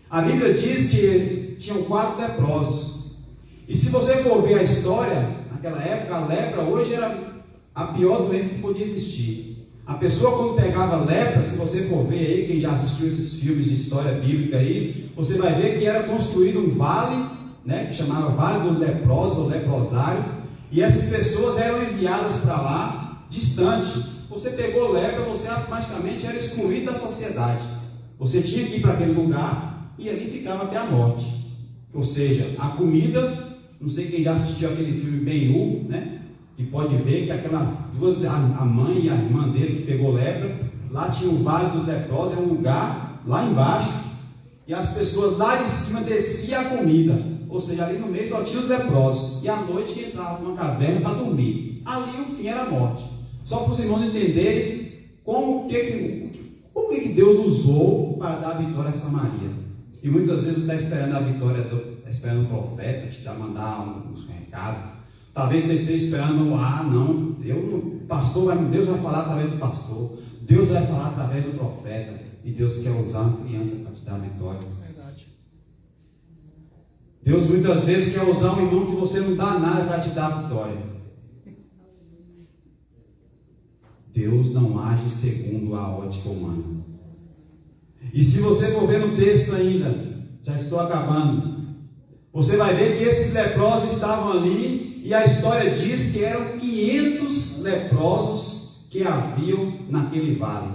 A Bíblia diz que tinham 4 leprosos, e se você for ver a história, naquela época, a lepra hoje era a pior doença que podia existir. A pessoa, quando pegava lepra, se você for ver aí, quem já assistiu esses filmes de história bíblica aí, você vai ver que era construído um vale, né, que chamava Vale dos Leprosos, ou leprosário, e essas pessoas eram enviadas para lá, distante. Você pegou lepra, você automaticamente era excluído da sociedade. Você tinha que ir para aquele lugar, e ali ficava até a morte. Ou seja, a comida... Não sei quem já assistiu aquele filme Ben-Hur, né? Que pode ver que aquelas duas, a mãe e a irmã dele que pegou lepra, lá tinha o Vale dos Leprosos, é um lugar lá embaixo, e as pessoas lá de cima desciam a comida. Ou seja, ali no meio só tinha os leprosos, e à noite entrava numa caverna para dormir. Ali o fim era a morte. Só para os irmãos entenderem como que Deus usou para dar a vitória a Samaria. E muitas vezes você está esperando a vitória, esperando um profeta te mandar um recado. Talvez você esteja esperando, não, Deus vai falar através do pastor, Deus vai falar através do profeta, e Deus quer usar uma criança para te dar a vitória. Verdade. Deus muitas vezes quer usar um irmão que você não dá nada para te dar a vitória. Deus não age segundo a ótica humana. E se você for ver no texto ainda, já estou acabando, você vai ver que esses leprosos estavam ali, e a história diz que eram 500 leprosos que haviam naquele vale.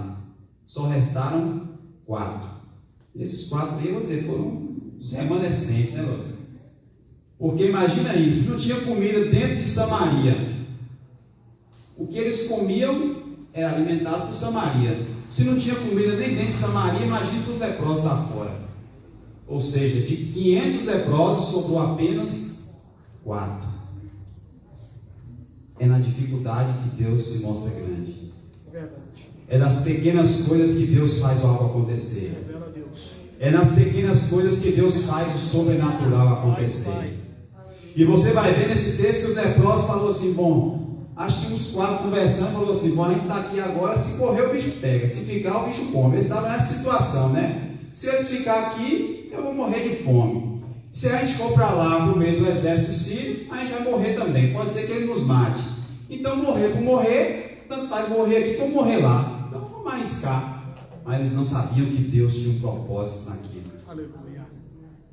Só restaram 4. Esses 4 aí, vou dizer, foram os remanescentes, né, Lula? Porque imagina isso, não tinha comida dentro de Samaria. O que eles comiam era alimentado por Samaria. Se não tinha comida nem dentro de Samaria, imagine para os leprosos lá fora. Ou seja, de 500 leprosos sobrou apenas 4. É na dificuldade que Deus se mostra grande. Verdade. É nas pequenas coisas que Deus faz algo acontecer. Revela a Deus. É nas pequenas coisas que Deus faz o sobrenatural acontecer. E você vai ver nesse texto que os leprosos falaram assim, bom, acho que uns 4 conversando, falou assim, bom, a gente está aqui agora, se correr o bicho pega, se ficar o bicho come. Eles estavam nessa situação, né? Se eles ficar aqui, eu vou morrer de fome. Se a gente for para lá, por meio do exército sírio, a gente vai morrer também, pode ser que ele nos mate. Então morrer por morrer, tanto faz morrer aqui como morrer lá. Então vamos arriscar. Mas eles não sabiam que Deus tinha um propósito naquilo. Aleluia.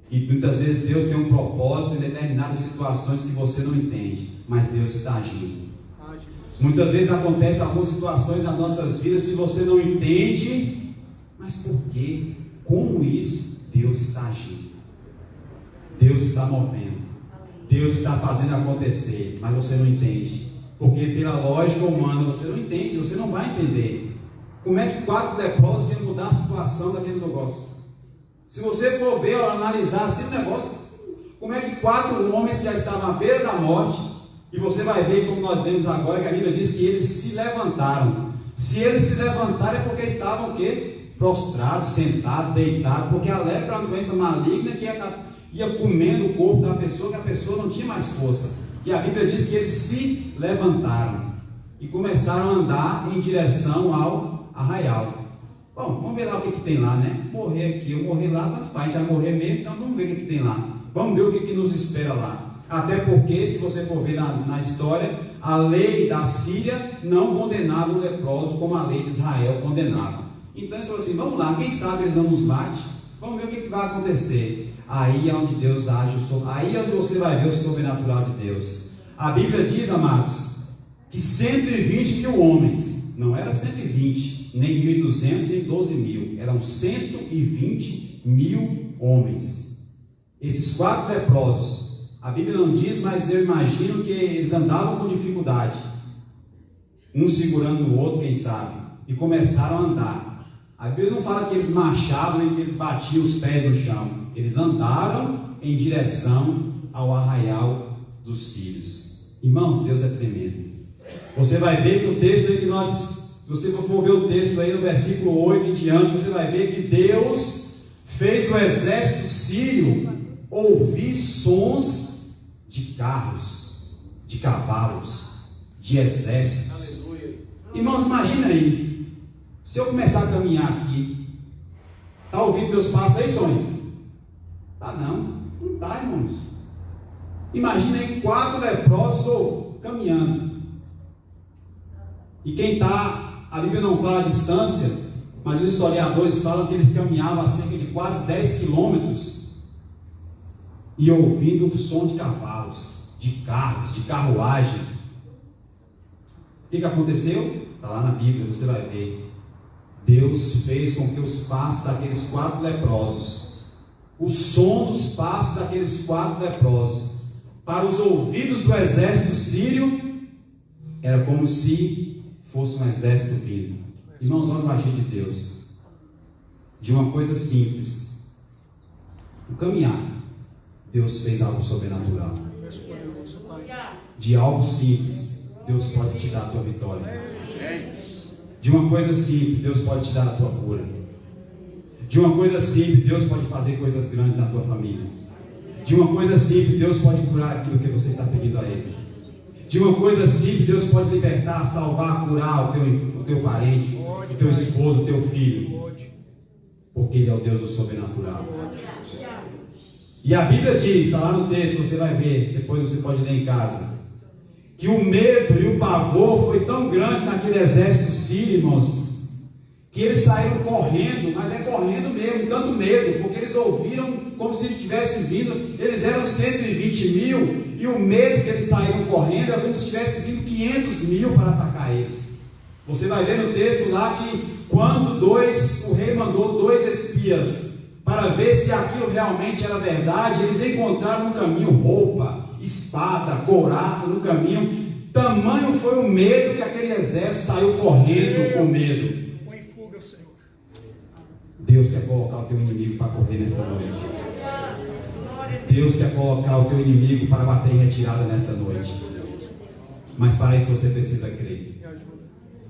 E muitas vezes Deus tem um propósito em determinadas situações que você não entende, mas Deus está agindo. Muitas vezes acontecem algumas situações nas nossas vidas que você não entende, mas por quê? Como isso? Deus está agindo. Deus está movendo. Deus está fazendo acontecer, mas você não entende. Porque pela lógica humana você não entende, você não vai entender. Como é que 4 leprosos iam mudar a situação daquele negócio? Se você for ver, analisar esse negócio, como é que 4 homens que já estavam à beira da morte, e você vai ver como nós vemos agora, que a Bíblia diz que eles se levantaram. Se eles se levantaram é porque estavam o quê? Prostrados, sentados, deitados, porque a lepra é uma doença maligna que ia comendo o corpo da pessoa, que a pessoa não tinha mais força. E a Bíblia diz que eles se levantaram e começaram a andar em direção ao arraial. Bom, vamos ver lá o que tem lá, né? Morrer aqui, eu morrer lá, tanto faz, já morrer mesmo, então vamos ver o que tem lá. Vamos ver o que nos espera lá. Até porque, se você for ver na história, a lei da Síria não condenava o leproso como a lei de Israel condenava. Então eles falaram assim, vamos lá, quem sabe eles não nos matem, vamos ver o que vai acontecer. Aí é onde Deus age, aí é onde você vai ver o sobrenatural de Deus. A Bíblia diz, amados, que 120 mil homens, não era 120, nem 1.200, nem 12 mil, eram 120 mil homens. Esses 4 leprosos, a Bíblia não diz, mas eu imagino que eles andavam com dificuldade, um segurando o outro, quem sabe, e começaram a andar. A Bíblia não fala que eles marchavam nem que eles batiam os pés no chão. Eles andaram em direção ao arraial dos sírios. Irmãos, Deus é tremendo. Você vai ver que o texto aí que se você for ver o texto aí no versículo 8 em diante, você vai ver que Deus fez o exército sírio ouvir sons de carros, de cavalos, de exércitos. Aleluia. Irmãos, imagina aí. Se eu começar a caminhar aqui, está ouvindo meus passos aí, Tony? Tá não está, irmãos. Imagina aí 4 leprosos caminhando. E quem está, a Bíblia não fala a distância, mas os historiadores falam que eles caminhavam a cerca de quase 10 quilômetros e ouvindo o som de cavalos, de carros, de carruagem. O que aconteceu? Está lá na Bíblia, você vai ver. Deus fez com que os passos daqueles 4 leprosos, o som dos passos daqueles 4 leprosos, para os ouvidos do exército sírio, era como se fosse um exército vindo. Irmãos, olha o agir de Deus. De uma coisa simples, o caminhar, Deus fez algo sobrenatural. De algo simples, Deus pode te dar a tua vitória. De uma coisa simples, Deus pode te dar a tua cura. De uma coisa simples, Deus pode fazer coisas grandes na tua família. De uma coisa simples, Deus pode curar aquilo que você está pedindo a Ele. De uma coisa simples, Deus pode libertar, salvar, curar o teu parente, o teu esposo, o teu filho. Porque Ele é o Deus do sobrenatural. E a Bíblia diz, está lá no texto, você vai ver, depois você pode ler em casa, que o medo e o pavor foi tão grande naquele exército sírio, irmãos, que eles saíram correndo, mas é correndo mesmo, tanto medo, porque eles ouviram como se tivessem vindo, eles eram 120 mil, e o medo que eles saíram correndo era como se tivessem vindo 500 mil para atacar eles. Você vai ver no texto lá que quando o rei mandou 2 espias para ver se aquilo realmente era verdade, eles encontraram no caminho roupa, espada, couraça no caminho. Tamanho foi o medo que aquele exército exército saiu correndo com medo. Põe em fuga, Senhor. Deus quer colocar o teu inimigo para correr nesta noite. Deus quer colocar o teu inimigo para bater em retirada nesta noite. Mas para isso você precisa crer. Me ajuda.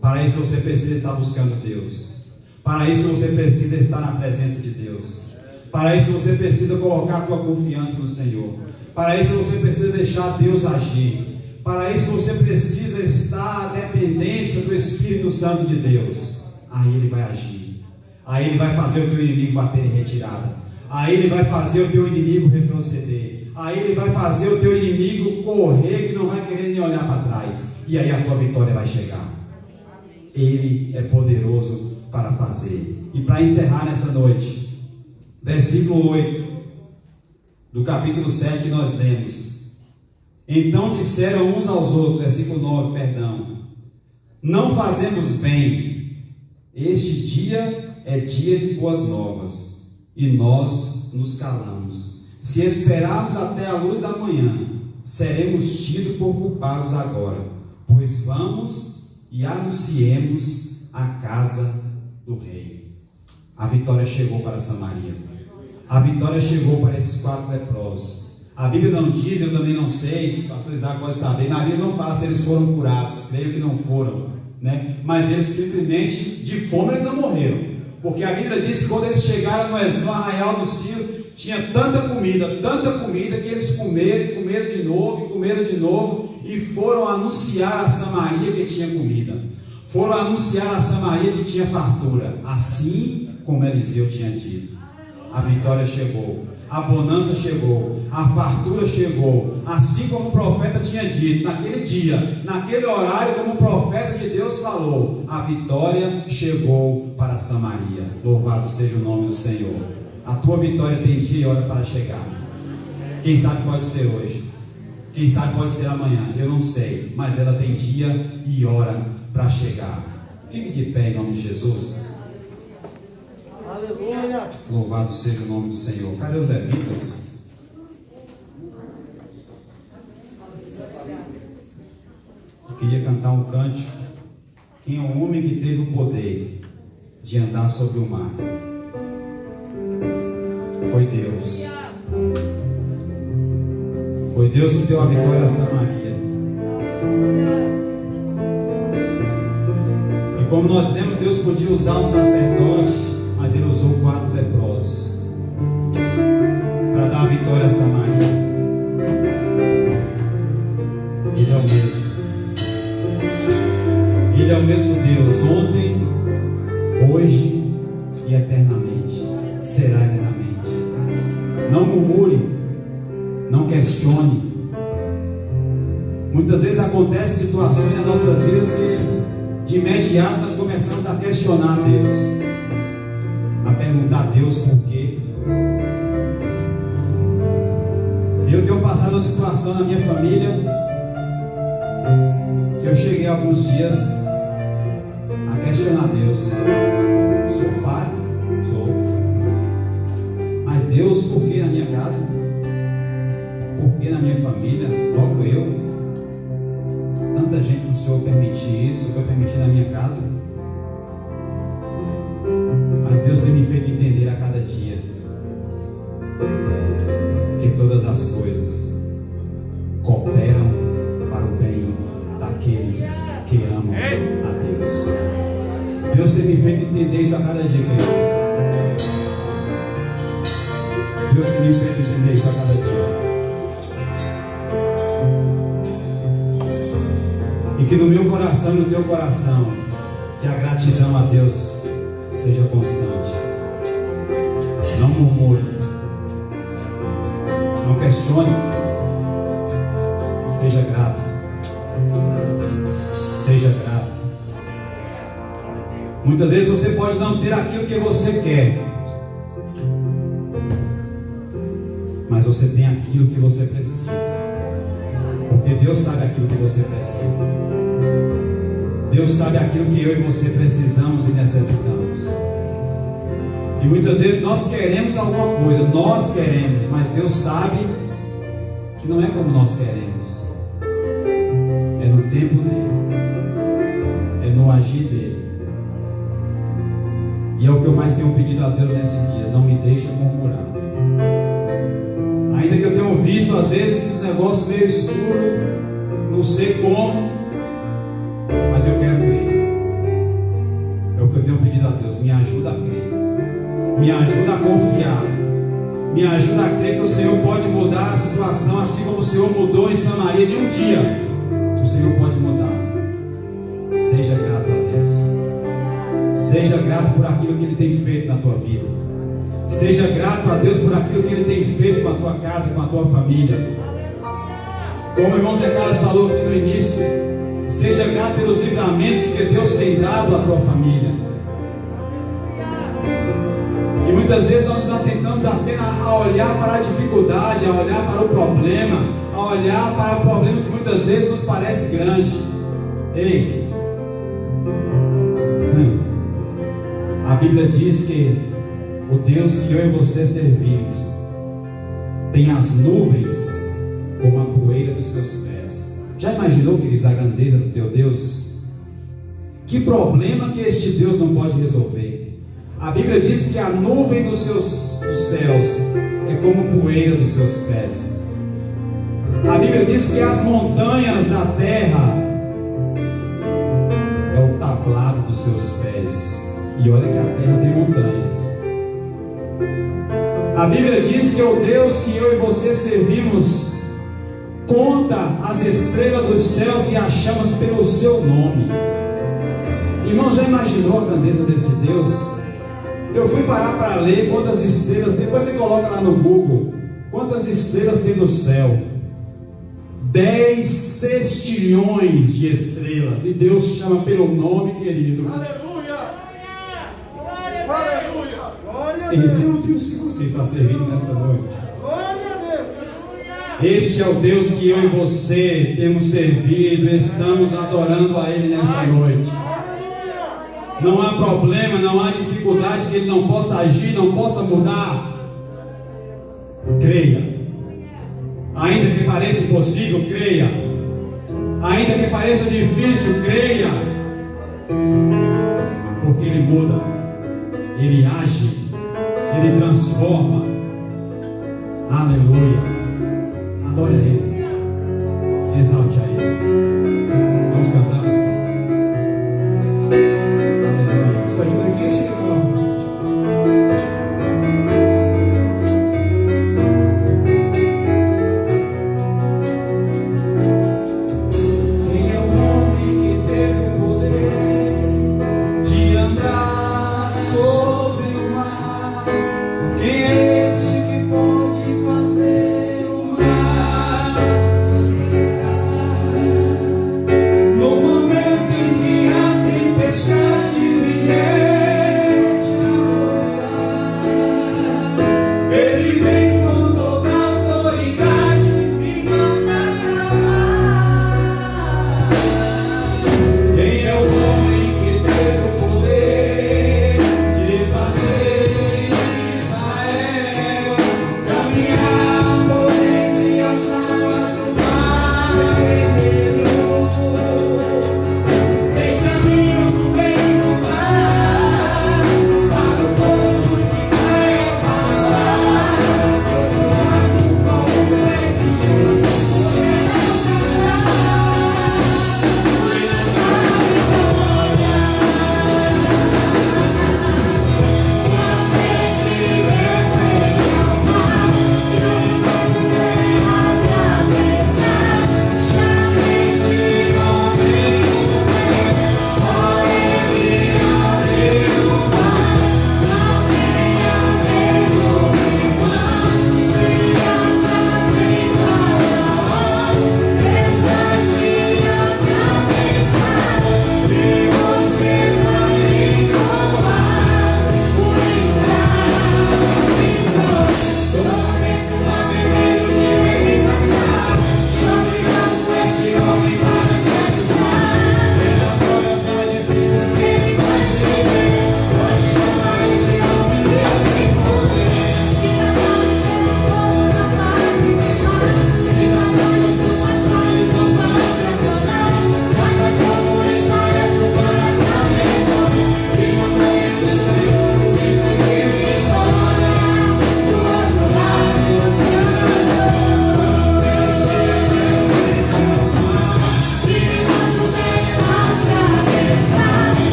Para isso você precisa estar buscando Deus. Para isso você precisa estar na presença de Deus. Para isso você precisa colocar a tua confiança no Senhor. Para isso você precisa deixar Deus agir. Para isso você precisa estar à dependência do Espírito Santo de Deus. Aí Ele vai agir. Aí Ele vai fazer o teu inimigo bater em retirada. Aí Ele vai fazer o teu inimigo retroceder. Aí Ele vai fazer o teu inimigo correr, que não vai querer nem olhar para trás. E aí a tua vitória vai chegar. Ele é poderoso para fazer. E para encerrar nesta noite, versículo 8 do capítulo 7 que nós lemos. Então disseram uns aos outros, versículo 9, perdão: não fazemos bem. Este dia é dia de boas novas, e nós nos calamos. Se esperarmos até a luz da manhã, seremos tidos por culpados agora, pois vamos e anunciemos a casa do rei. A vitória chegou para Samaria. A vitória chegou para esses 4 leprosos. A Bíblia não diz, eu também não sei, se o pastor Isaac pode saber, na Bíblia não fala se eles foram curados, creio que não foram, né? Mas eles simplesmente, de fome, eles não morreram, porque a Bíblia diz que quando eles chegaram no arraial do Ciro, tinha tanta comida, que eles comeram de novo, e foram anunciar a Samaria que tinha comida, foram anunciar a Samaria que tinha fartura, assim como Eliseu tinha dito. A vitória chegou, a bonança chegou, a fartura chegou, assim como o profeta tinha dito, naquele dia, naquele horário, como o profeta de Deus falou, a vitória chegou para Samaria. Louvado seja o nome do Senhor. A tua vitória tem dia e hora para chegar. Quem sabe pode ser hoje, quem sabe pode ser amanhã, eu não sei, mas ela tem dia e hora para chegar. Fique de pé em nome de Jesus. Aleluia. Louvado seja o nome do Senhor. Cadê os levitas? Eu queria cantar um cântico. Quem é o homem que teve o poder de andar sobre o mar? Foi Deus. Foi Deus que deu a vitória a Samaria. E como nós lemos, Deus podia usar um sacerdote, mas Ele usou 4 leprosos para dar a vitória a Samaria. Ele é o mesmo. Ele é o mesmo Deus, ontem, hoje e eternamente. Será eternamente. Não murmure, não questione. Muitas vezes acontecem situações nas nossas vidas que de imediato nós começamos a questionar Deus, a perguntar a Deus por quê. Eu tenho passado uma situação na minha família que eu cheguei alguns dias a questionar Deus. Sou falho? Sou. Mas Deus, por que na minha casa? Por que na minha família? Logo eu? Tanta gente no Senhor permitir isso, eu permitir na minha casa. Mas Deus tem me feito entender a cada dia que todas as coisas cooperam para o bem daqueles que amam a Deus. Deus tem me feito entender isso a cada dia, queridos. Deus tem me feito entender isso a cada dia. E que no meu coração e no teu coração, que a gratidão a Deus seja constante. Não murmure, não questione, seja grato. Seja grato. Muitas vezes você pode não ter aquilo que você quer, mas você tem aquilo que você precisa, porque Deus sabe aquilo que você precisa. Deus sabe aquilo que eu e você precisamos e necessitamos. E muitas vezes nós queremos alguma coisa, mas Deus sabe que não é como nós queremos, é no tempo dele. é o que eu mais tenho pedido a Deus nesses dias: não me deixa murmurar. Ainda que eu tenha visto às vezes esse negócio meio escuro, não sei como, mas eu quero crer. É o que eu tenho pedido a Deus: me ajuda a crer, me ajuda a confiar, me ajuda a crer que o Senhor pode mudar a situação, assim como o Senhor mudou em Samaria de um dia. O Senhor pode mudar. Seja grato a Deus, seja grato por aquilo que Ele tem feito na tua vida, seja grato a Deus por aquilo que Ele tem feito com a tua casa, com a tua família. Como o irmão Zé Carlos falou aqui no início, seja grato pelos livramentos que Deus tem dado à tua família. E muitas vezes nós nos atentamos apenas a olhar para a dificuldade, a olhar para o problema, a olhar para o problema que muitas vezes nos parece grande. Ei, a Bíblia diz que o Deus que eu e você servimos tem as nuvens como a poeira dos seus pés. Já imaginou, queridos, a grandeza do teu Deus? Que problema que este Deus não pode resolver? A Bíblia diz que a nuvem dos céus é como poeira dos seus pés. A Bíblia diz que as montanhas da terra é o tablado dos seus pés. E olha que a terra tem montanhas. A Bíblia diz que o Deus que eu e você servimos conta as estrelas dos céus e as chamas pelo seu nome. Irmão, já imaginou a grandeza desse Deus? Eu fui parar para ler quantas estrelas, depois você coloca lá no Google, quantas estrelas tem no céu. 10 sextilhões de estrelas. E Deus chama pelo nome, querido. Aleluia! Aleluia! Glória a Esse é Deus! o Deus que você está servindo nesta noite. Glória a Deus! Este é o Deus que eu e você temos servido, estamos adorando a Ele nesta noite. Não há problema, não há dificuldade que Ele não possa agir, não possa mudar. Creia. Ainda que pareça impossível, creia. Ainda que pareça difícil, creia. Porque Ele muda, Ele age, Ele transforma. Aleluia. Adore a Ele, exalte a Ele. Vamos cantar, pastor. Aleluia. Nos ajuda aqui, Senhor. Quem é o homem que teve o poder de andar sobre o mar? Quem é este que pode fazer o mar se calar?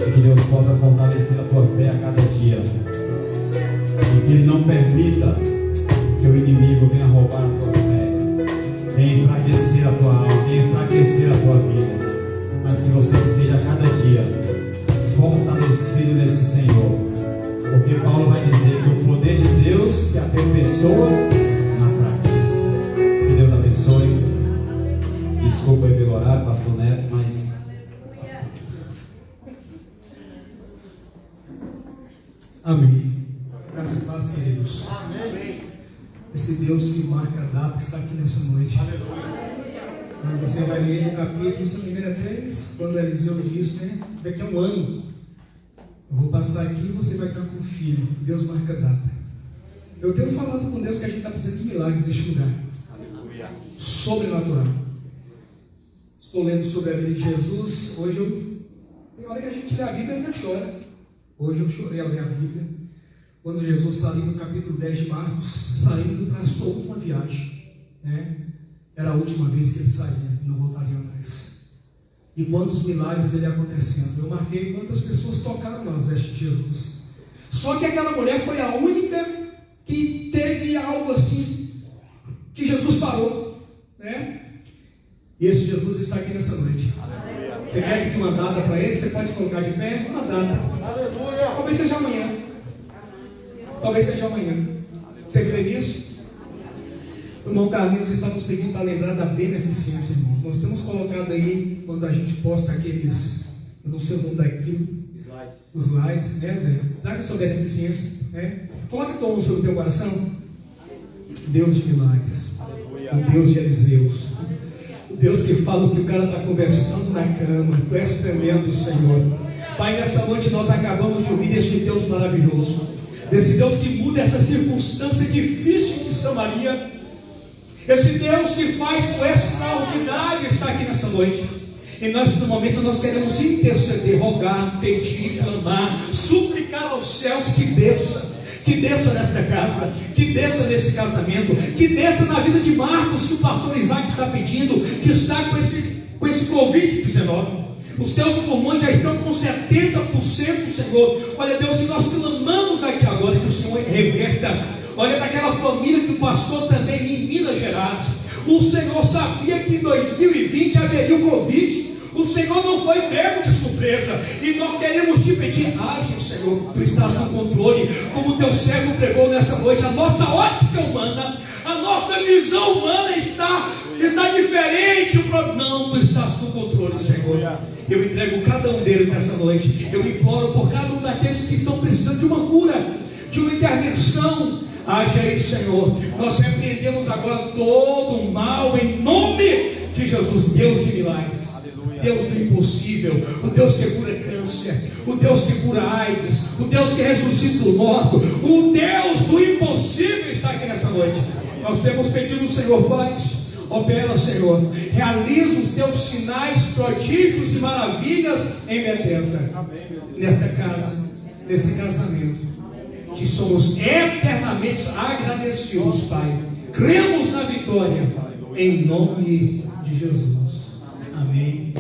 E que Deus possa fortalecer a tua fé a cada dia. E que Ele não permita que o inimigo venha roubar a tua fé, venha enfraquecer a tua alma, venha enfraquecer a tua vida. Mas que você seja a cada dia fortalecido nesse Senhor. Porque Paulo vai dizer que o poder de Deus se aperfeiçoa na fraqueza. Que Deus abençoe. Desculpa aí pelo horário, pastor Neto, mas... Amém. Graças e paz, queridos. Amém. Esse Deus que marca a data está aqui nessa noite. Aleluia. Você vai ler no capítulo, se não me engano, é 3, quando Eliseu disse, né? Daqui a um ano eu vou passar aqui e você vai estar com o filho. Deus marca a data. Eu tenho falado com Deus que a gente está precisando de milagres neste lugar. Aleluia. Sobrenatural. Estou lendo sobre a vida de Jesus. Hoje tem hora que a gente lê a Bíblia e ainda chora. Hoje eu chorei ao ler a Bíblia, quando Jesus está ali no capítulo 10 de Marcos, saindo para a sua última viagem, né? Era a última vez que ele saía, não voltaria mais. E quantos milagres ele acontecendo. Eu marquei quantas pessoas tocaram nas vestes de Jesus. Só que aquela mulher foi a única que teve algo assim, que Jesus parou, né? E esse Jesus está aqui nessa noite. Você quer pedir uma data para ele? Você pode colocar de pé? Uma data. Talvez seja amanhã. Talvez seja amanhã. Você crê nisso? O irmão Carlinhos está nos pedindo para lembrar da beneficência, irmão. Nós temos colocado aí, quando a gente posta aqueles, eu não sei o nome daquilo, os slides, né, Zé? Traga sua beneficência, né? Coloca teu nome sobre o teu coração. Deus de milagres. O Deus de Eliseus. O Deus que fala que o cara está conversando na cama. Tu és tremendo, Senhor. Pai, nessa noite nós acabamos de ouvir deste Deus maravilhoso, desse Deus que muda essa circunstância difícil de Samaria, esse Deus que faz o extraordinário está aqui nesta noite. E nesse momento nós queremos interceder, rogar, pedir, clamar, suplicar aos céus que desça nesta casa, que desça nesse casamento, que desça na vida de Marcos, que o pastor Isaac está pedindo, que está com esse Covid-19. Os seus pulmões já estão com 70%, Senhor. Olha, Deus, se nós clamamos aqui agora, que o Senhor reverta. Olha para aquela família do pastor também em Minas Gerais. O Senhor sabia que em 2020 haveria o Covid. O Senhor não foi pego de surpresa. E nós queremos te pedir, age, Senhor, tu estás no controle. Como teu servo pregou nesta noite, a nossa ótica humana, a nossa visão humana está diferente. Não, tu estás no controle, Senhor. Eu entrego cada um deles nessa noite. Eu imploro por cada um daqueles que estão precisando de uma cura, de uma intervenção. Age aí, Senhor. Nós repreendemos agora todo o mal em nome de Jesus, Deus de milagres. Deus do impossível, o Deus que cura câncer, o Deus que cura AIDS, o Deus que ressuscita o morto, o Deus do impossível está aqui nessa noite. Nós temos pedido, o Senhor faz, opera, Senhor, realiza os teus sinais, prodígios e maravilhas em Betesda, nesta casa, nesse casamento, que somos eternamente agradecidos, Pai. Cremos na vitória, em nome de Jesus. Amém.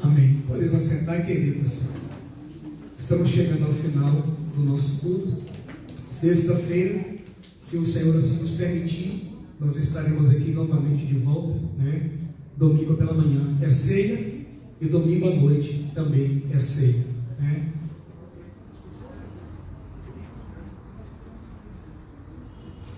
Amém. Podemos assentar, queridos. Estamos chegando ao final do nosso culto. Sexta-feira, se o Senhor assim nos permitir, nós estaremos aqui novamente de volta, né? Domingo pela manhã é ceia e domingo à noite também é ceia, né?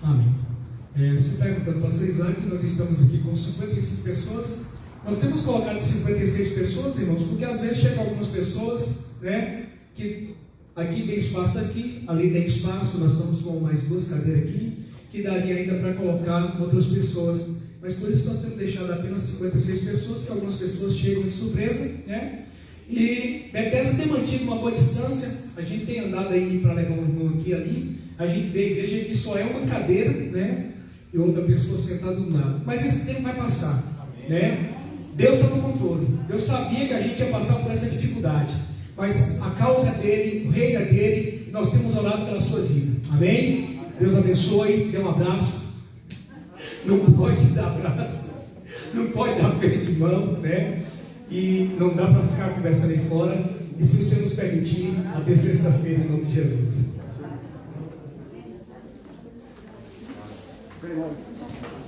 Amém. Se perguntando, pastor Isaac, nós estamos aqui com 55 pessoas. Nós temos colocado 56 pessoas, irmãos, porque às vezes chegam algumas pessoas, né, que aqui tem espaço aqui, ali tem espaço, nós estamos com mais 2 cadeiras aqui, que daria ainda para colocar outras pessoas, mas por isso nós temos deixado apenas 56 pessoas, que algumas pessoas chegam de surpresa, né, e Betesda tem mantido uma boa distância. A gente tem andado aí para levar um irmão aqui e ali, a gente vê a igreja que só é uma cadeira, né, e outra pessoa sentada do lado, mas esse tempo vai passar, né? Deus está no controle. Deus sabia que a gente ia passar por essa dificuldade, mas a causa é dele, o reino é dele, e nós temos orado pela sua vida. Amém? Deus abençoe, dê um abraço. Não pode dar abraço, não pode dar aperto de mão, né? E não dá para ficar conversando aí fora. E se o Senhor nos permitir, até sexta-feira, em nome de Jesus. Obrigado.